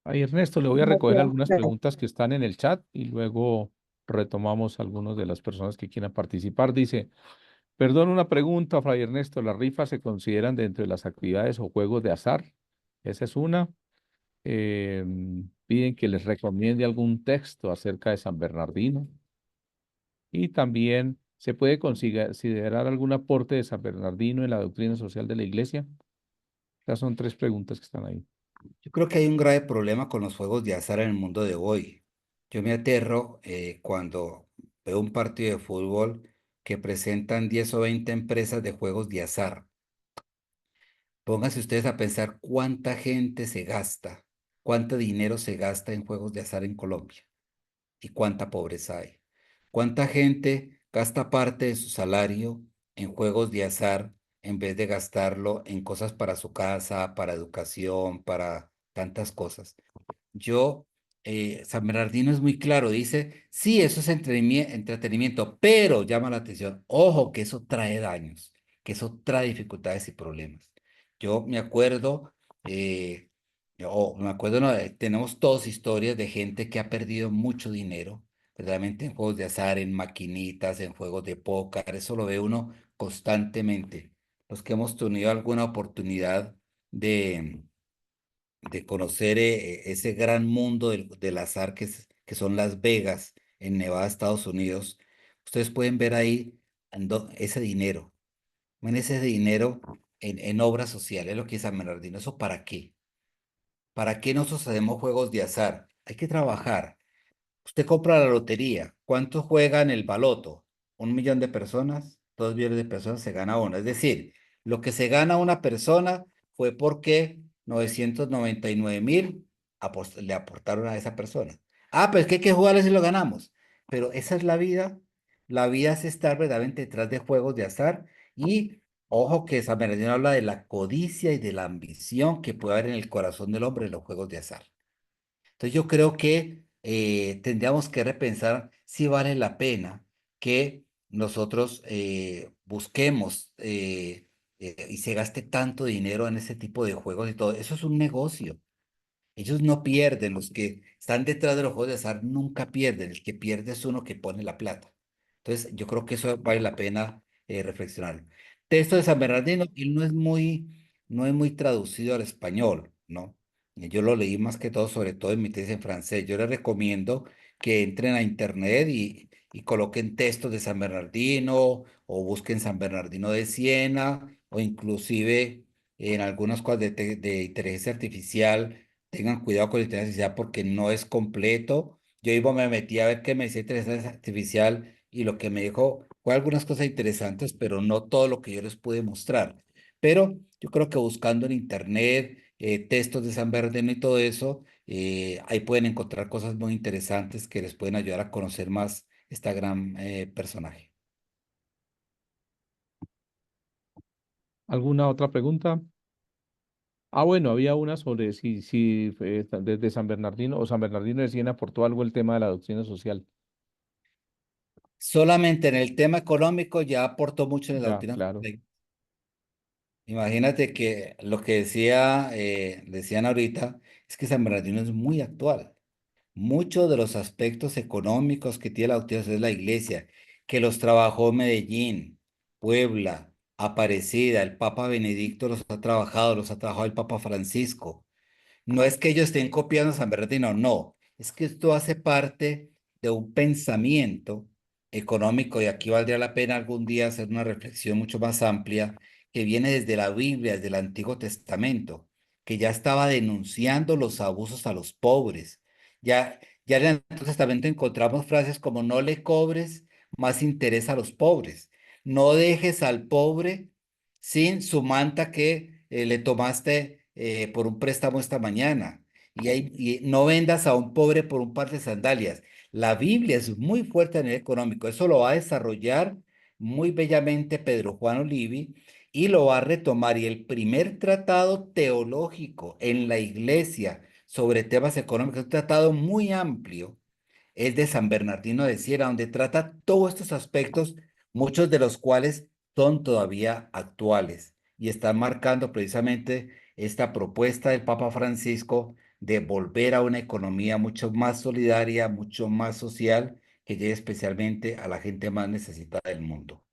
Ay, Ernesto, le voy a recoger Gracias, algunas Fray. preguntas que están en el chat y luego retomamos algunas de las personas que quieran participar. Dice, perdón, una pregunta, Fray Ernesto, ¿las rifas se consideran dentro de las actividades o juegos de azar? Esa es una. Piden que les recomiende algún texto acerca de San Bernardino y también se puede considerar algún aporte de San Bernardino en la doctrina social de la Iglesia. Estas son tres preguntas que están ahí. Yo creo que hay un grave problema con los juegos de azar en el mundo de hoy. Yo me aterro cuando veo un partido de fútbol que presentan 10 o 20 empresas de juegos de azar. Pónganse ustedes a pensar cuánta gente se gasta, cuánto dinero se gasta en juegos de azar en Colombia y cuánta pobreza hay. ¿Cuánta gente gasta parte de su salario en juegos de azar en vez de gastarlo en cosas para su casa, para educación, para tantas cosas? Yo, San Bernardino es muy claro, dice, sí, eso es entretenimiento, pero llama la atención, ojo, que eso trae daños, que eso trae dificultades y problemas. Yo me acuerdo, no, tenemos todos historias de gente que ha perdido mucho dinero, verdaderamente en juegos de azar, en maquinitas, en juegos de póker, eso lo ve uno constantemente. Los que hemos tenido alguna oportunidad de conocer ese gran mundo del azar que son Las Vegas, en Nevada, Estados Unidos, ustedes pueden ver ahí ese dinero. Ven ese dinero en obras sociales, lo que es San Bernardino. ¿Eso para qué? ¿Para qué nosotros hacemos juegos de azar? Hay que trabajar. Usted compra la lotería. ¿Cuántos juegan el baloto? 1 millón de personas, 2 millones de personas se gana una. Es decir, lo que se gana una persona fue porque 999.000 le aportaron a esa persona. Ah, pero es que hay que jugarles y lo ganamos. Pero esa es la vida. La vida es estar verdaderamente detrás de juegos de azar. Y ojo que San Bernardino habla de la codicia y de la ambición que puede haber en el corazón del hombre en los juegos de azar. Entonces yo creo que tendríamos que repensar si vale la pena que nosotros busquemos y se gaste tanto dinero en ese tipo de juegos y todo. Eso es un negocio. Ellos no pierden, los que están detrás de los juegos de azar nunca pierden, el que pierde es uno que pone la plata. Entonces, yo creo que eso vale la pena reflexionar. Texto de San Bernardino, él no es muy traducido al español, ¿no? Yo lo leí más que todo, sobre todo en mi tesis en francés. Yo les recomiendo que entren a internet y coloquen textos de San Bernardino o busquen San Bernardino de Siena o inclusive en algunas cosas de inteligencia artificial tengan cuidado con la inteligencia artificial porque no es completo. Yo iba, me metí a ver qué me decía inteligencia artificial y lo que me dijo fue algunas cosas interesantes, pero no todo lo que yo les pude mostrar. Pero yo creo que buscando en internet textos de San Bernardino y todo eso, ahí pueden encontrar cosas muy interesantes que les pueden ayudar a conocer más esta gran personaje. ¿Alguna otra pregunta? Ah, bueno, había una sobre si desde San Bernardino o San Bernardino de Siena aportó algo el tema de la doctrina social. Solamente en el tema económico ya aportó mucho en la Ya, doctrina. claro. Imagínate que lo que decían ahorita, es que San Bernardino es muy actual. Muchos de los aspectos económicos que tiene la doctrina social de la iglesia, que los trabajó Medellín, Puebla, Aparecida, el Papa Benedicto los ha trabajado el Papa Francisco. No es que ellos estén copiando a San Bernardino, no. es que esto hace parte de un pensamiento económico, y aquí valdría la pena algún día hacer una reflexión mucho más amplia, que viene desde la Biblia, desde el Antiguo Testamento, que ya estaba denunciando los abusos a los pobres. Ya en el Antiguo Testamento encontramos frases como no le cobres más interés a los pobres, no dejes al pobre sin su manta que le tomaste por un préstamo esta mañana. Y no vendas a un pobre por un par de sandalias. La Biblia es muy fuerte a nivel económico. Eso lo va a desarrollar muy bellamente Pedro Juan Olivi y lo va a retomar. Y el primer tratado teológico en la iglesia sobre temas económicos, un tratado muy amplio, es de San Bernardino de Siena, donde trata todos estos aspectos, muchos de los cuales son todavía actuales y están marcando precisamente esta propuesta del Papa Francisco de volver a una economía mucho más solidaria, mucho más social, que llegue especialmente a la gente más necesitada del mundo.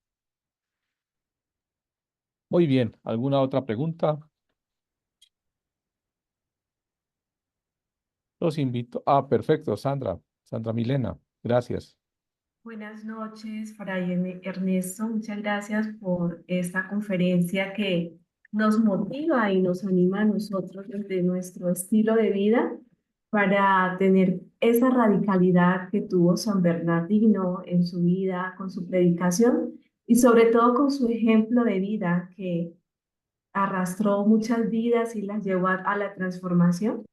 Muy bien, ¿alguna otra pregunta? Los invito. Ah, perfecto, Sandra. Sandra Milena, gracias. Buenas noches, Fray Ernesto. Muchas gracias por esta conferencia que nos motiva y nos anima a nosotros desde nuestro estilo de vida para tener esa radicalidad que tuvo San Bernardino en su vida, con su predicación y sobre todo con su ejemplo de vida que arrastró muchas vidas y las llevó a la transformación.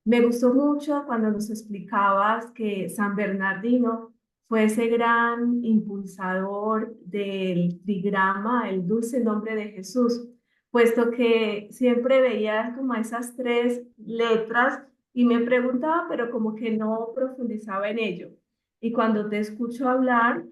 Me gustó mucho cuando nos explicabas que San Bernardino fue ese gran impulsador del trigrama, el dulce nombre de Jesús, puesto que siempre veías como esas tres letras y me preguntaba, pero como que no profundizaba en ello. Y cuando te escucho hablar,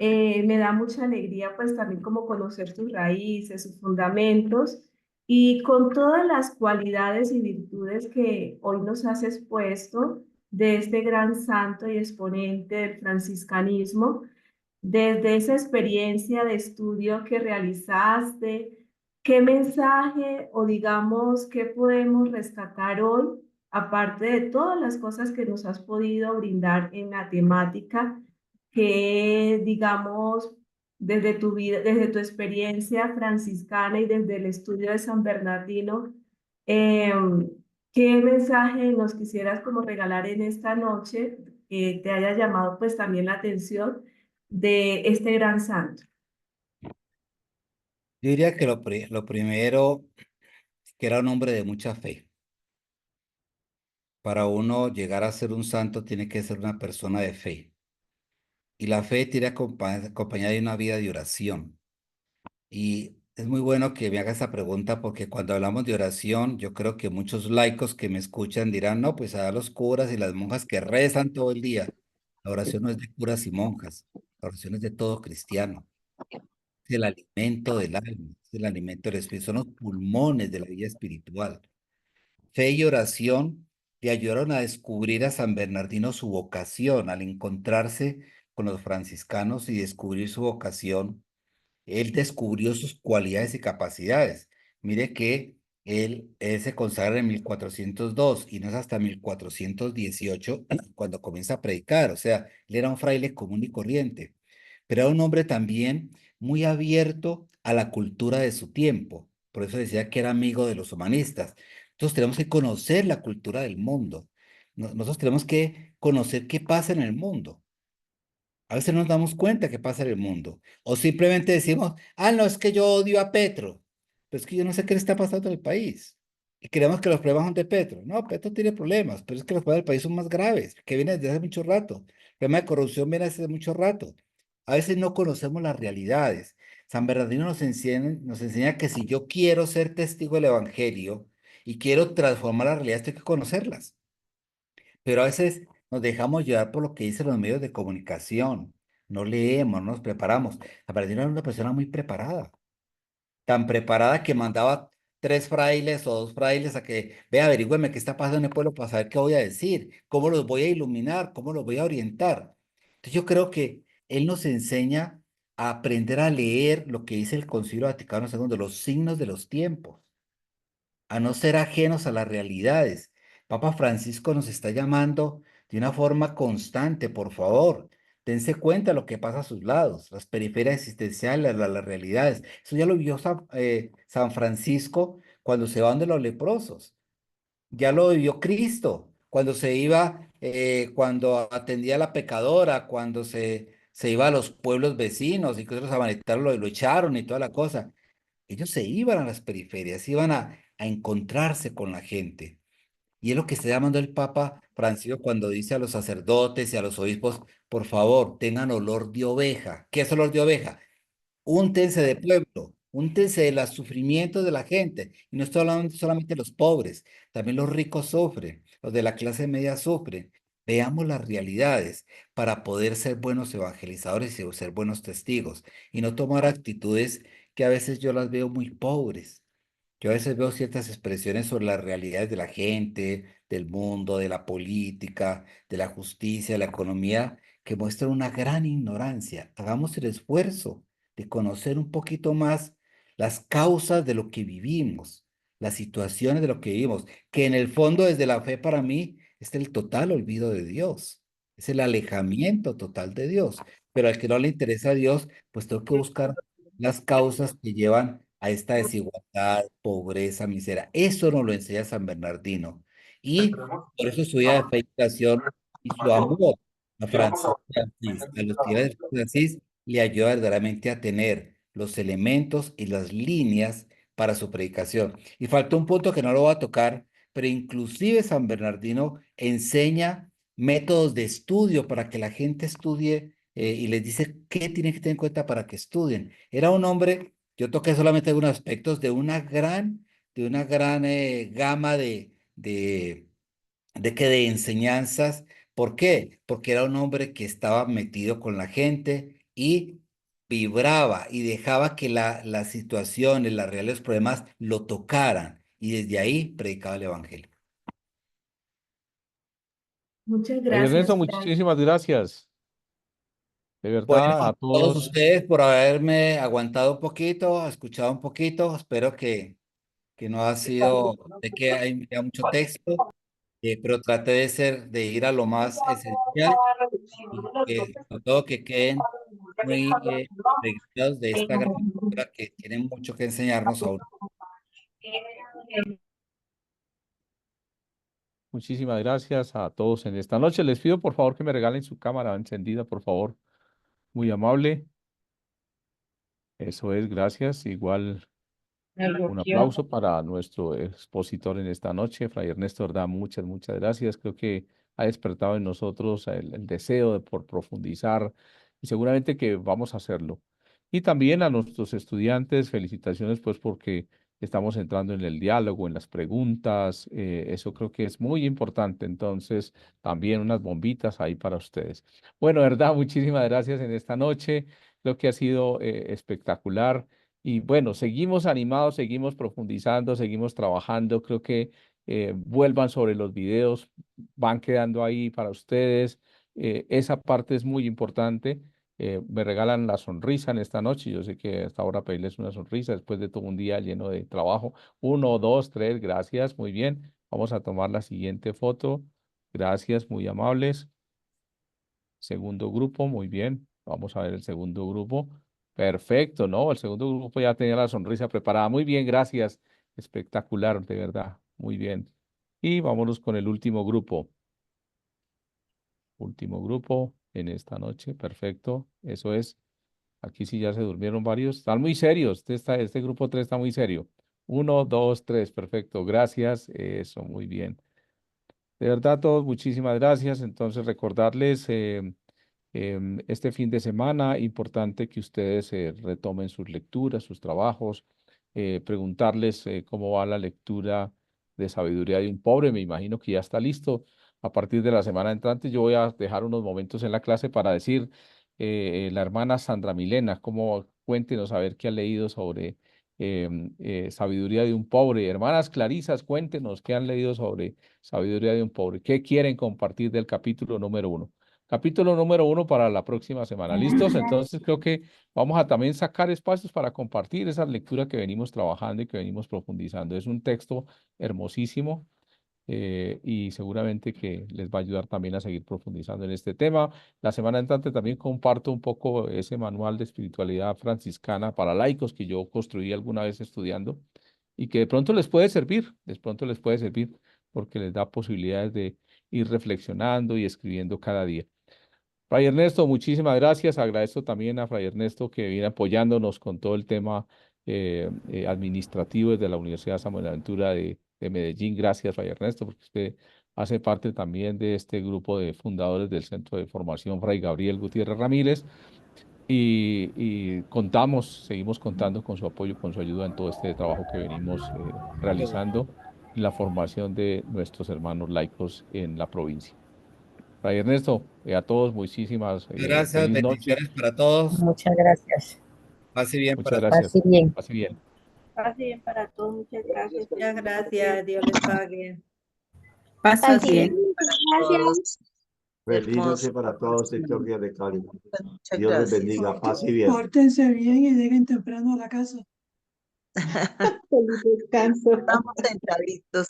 me da mucha alegría pues también como conocer sus raíces, sus fundamentos y con todas las cualidades y virtudes que hoy nos has expuesto de este gran santo y exponente del franciscanismo, desde esa experiencia de estudio que realizaste, ¿qué mensaje o digamos qué podemos rescatar hoy, aparte de todas las cosas que nos has podido brindar en la temática? Que, digamos, desde tu vida, desde tu experiencia franciscana y desde el estudio de San Bernardino, eh, ¿qué mensaje nos quisieras como regalar en esta noche que te haya llamado pues también la atención de este gran santo? Yo diría que lo primero, que era un hombre de mucha fe. Para uno llegar a ser un santo tiene que ser una persona de fe. Y la fe tiene acompañada de una vida de oración. Y es muy bueno que me haga esa pregunta porque cuando hablamos de oración, yo creo que muchos laicos que me escuchan dirán, no, pues a los curas y las monjas que rezan todo el día. La oración no es de curas y monjas, la oración es de todo cristiano. Es el alimento del alma, es el alimento del espíritu, son los pulmones de la vida espiritual. Fe y oración le ayudaron a descubrir a San Bernardino su vocación al encontrarse con los franciscanos y descubrir su vocación. Él descubrió sus cualidades y capacidades. Mire que él se consagra en 1402 y no es hasta 1418 cuando comienza a predicar. O sea, él era un fraile común y corriente, pero era un hombre también muy abierto a la cultura de su tiempo. Por eso decía que era amigo de los humanistas. Entonces tenemos que conocer la cultura del mundo. Nosotros tenemos que conocer qué pasa en el mundo. A veces no nos damos cuenta qué pasa en el mundo. O simplemente decimos, ah, no, es que yo odio a Petro. Pero es que yo no sé qué le está pasando en el país. Y creemos que los problemas son de Petro. No, Petro tiene problemas, pero es que los problemas del país son más graves, que vienen desde hace mucho rato. El problema de corrupción viene desde hace mucho rato. A veces no conocemos las realidades. San Bernardino nos enseña que si yo quiero ser testigo del Evangelio y quiero transformar las realidades, tengo que conocerlas. Pero a veces nos dejamos llevar por lo que dicen los medios de comunicación. No leemos, no nos preparamos. La Bernardino era una persona muy preparada, tan preparada que mandaba tres frailes o dos frailes a que, vea, averígüeme qué está pasando en el pueblo para saber qué voy a decir, cómo los voy a iluminar, cómo los voy a orientar. Entonces yo creo que él nos enseña a aprender a leer lo que dice el Concilio Vaticano II, los signos de los tiempos, a no ser ajenos a las realidades. Papa Francisco nos está llamando de una forma constante, por favor. Dense cuenta de lo que pasa a sus lados, las periferias existenciales, las realidades. Eso ya lo vio San Francisco cuando se van de los leprosos. Ya lo vivió Cristo, cuando se iba, cuando atendía a la pecadora, cuando se iba a los pueblos vecinos, incluso los samaritanos lo echaron y toda la cosa. Ellos se iban a las periferias, iban a encontrarse con la gente. Y es lo que está llamando el Papa Francisco cuando dice a los sacerdotes y a los obispos, por favor, tengan olor de oveja. ¿Qué es olor de oveja? Úntense de pueblo, úntense de los sufrimientos de la gente. Y no estoy hablando solamente de los pobres, también los ricos sufren, los de la clase media sufren. Veamos las realidades para poder ser buenos evangelizadores y ser buenos testigos y no tomar actitudes que a veces yo las veo muy pobres. Yo a veces veo ciertas expresiones sobre las realidades de la gente, del mundo, de la política, de la justicia, de la economía, que muestran una gran ignorancia. Hagamos el esfuerzo de conocer un poquito más las causas de lo que vivimos, las situaciones de lo que vivimos, que en el fondo desde la fe para mí es el total olvido de Dios, es el alejamiento total de Dios. Pero al que no le interesa a Dios, pues tengo que buscar las causas que llevan a esta desigualdad, pobreza, miseria. Eso nos lo enseña San Bernardino. Y por eso su vida de predicación y su amor a Francisco de Asís, a los fieles de Francisco de Asís, le ayuda verdaderamente a tener los elementos y las líneas para su predicación. Y falta un punto que no lo voy a tocar, pero inclusive San Bernardino enseña métodos de estudio para que la gente estudie y les dice qué tienen que tener en cuenta para que estudien. Era un hombre, yo toqué solamente algunos aspectos de una gran gama de enseñanzas. ¿Por qué? Porque era un hombre que estaba metido con la gente y vibraba y dejaba que las situaciones, las reales problemas lo tocaran y desde ahí predicaba el evangelio. Muchas Fray Ernesto, gracias, Fran. muchísimas gracias. De Bueno, verdad, a a todos todos. ustedes por haberme aguantado un poquito, escuchado un poquito. Espero que no ha sido, sé que hay ya mucho texto, pero traté de ir a lo más esencial y que, sobre todo que queden muy impregnados de esta gran cultura que tiene mucho que enseñarnos aún. Muchísimas gracias a todos en esta noche. Les pido por favor que me regalen su cámara encendida, por favor. Muy amable. Eso es, gracias. Igual un aplauso para nuestro expositor en esta noche, Fray Ernesto, ¿verdad? Muchas gracias. Creo que ha despertado en nosotros el deseo de por profundizar y seguramente que vamos a hacerlo. Y también a nuestros estudiantes, felicitaciones pues porque estamos entrando en el diálogo, en las preguntas, eso creo que es muy importante. Entonces, también unas bombitas ahí para ustedes. Bueno, ¿verdad? Muchísimas gracias en esta noche. Creo que ha sido espectacular. Y bueno, seguimos animados, seguimos profundizando, seguimos trabajando. Creo que vuelvan sobre los videos, van quedando ahí para ustedes. Esa parte es muy importante. Me regalan la sonrisa en esta noche. Yo sé que hasta ahora pedirles una sonrisa después de todo un día lleno de trabajo. Uno, dos, tres, gracias, muy bien. Vamos a tomar la siguiente foto. Gracias, muy amables. Segundo grupo, muy bien. Vamos a ver el segundo grupo. Perfecto, ¿no? El segundo grupo ya tenía la sonrisa preparada. Muy bien, gracias. Espectacular, de verdad. Muy bien. Y vámonos con el último grupo. Último grupo en esta noche. Perfecto. Eso es. Aquí sí ya se durmieron varios. Están muy serios. Este grupo 3 está muy serio. Uno, dos, tres. Perfecto. Gracias. Eso, muy bien. De verdad, a todos, muchísimas gracias. Entonces, recordarles este fin de semana, importante que ustedes retomen sus lecturas, sus trabajos, preguntarles cómo va la lectura de Sabiduría de un Pobre. Me imagino que ya está listo. A partir de la semana entrante, yo voy a dejar unos momentos en la clase para decir, la hermana Sandra Milena, cómo cuéntenos a ver qué ha leído sobre Sabiduría de un Pobre. Hermanas Clarisas, cuéntenos qué han leído sobre Sabiduría de un Pobre. ¿Qué quieren compartir del capítulo número 1? Capítulo número 1 para la próxima semana. ¿Listos? Entonces creo que vamos a también sacar espacios para compartir esa lectura que venimos trabajando y que venimos profundizando. Es un texto hermosísimo. y seguramente que les va a ayudar también a seguir profundizando en este tema. La semana entrante también comparto un poco ese manual de espiritualidad franciscana para laicos que yo construí alguna vez estudiando y que de pronto les puede servir, de pronto les puede servir porque les da posibilidades de ir reflexionando y escribiendo cada día. Fray Ernesto, muchísimas gracias. Agradezco también a Fray Ernesto que viene apoyándonos con todo el tema administrativo desde la Universidad San Buenaventura de Medellín. Gracias, Fray Ernesto, porque usted hace parte también de este grupo de fundadores del Centro de Formación Fray Gabriel Gutiérrez Ramírez. Y seguimos contando con su apoyo, con su ayuda en todo este trabajo que venimos realizando en la formación de nuestros hermanos laicos en la provincia. Fray Ernesto, a todos muchísimas Gracias, feliz noche. bendiciones para todos. Muchas gracias. Pase bien Muchas para gracias. Así bien. Pase bien. Pase bien para todos, muchas gracias. Muchas gracias, Dios les pague. Paz Así es, bien muchas para todos. gracias. Feliz noche Hermoso. para todos, Héctor Díaz de Cali. Muchas Dios les gracias. bendiga, paz y bien. Pórtense bien y lleguen temprano a la casa. Feliz descanso. Estamos sentaditos.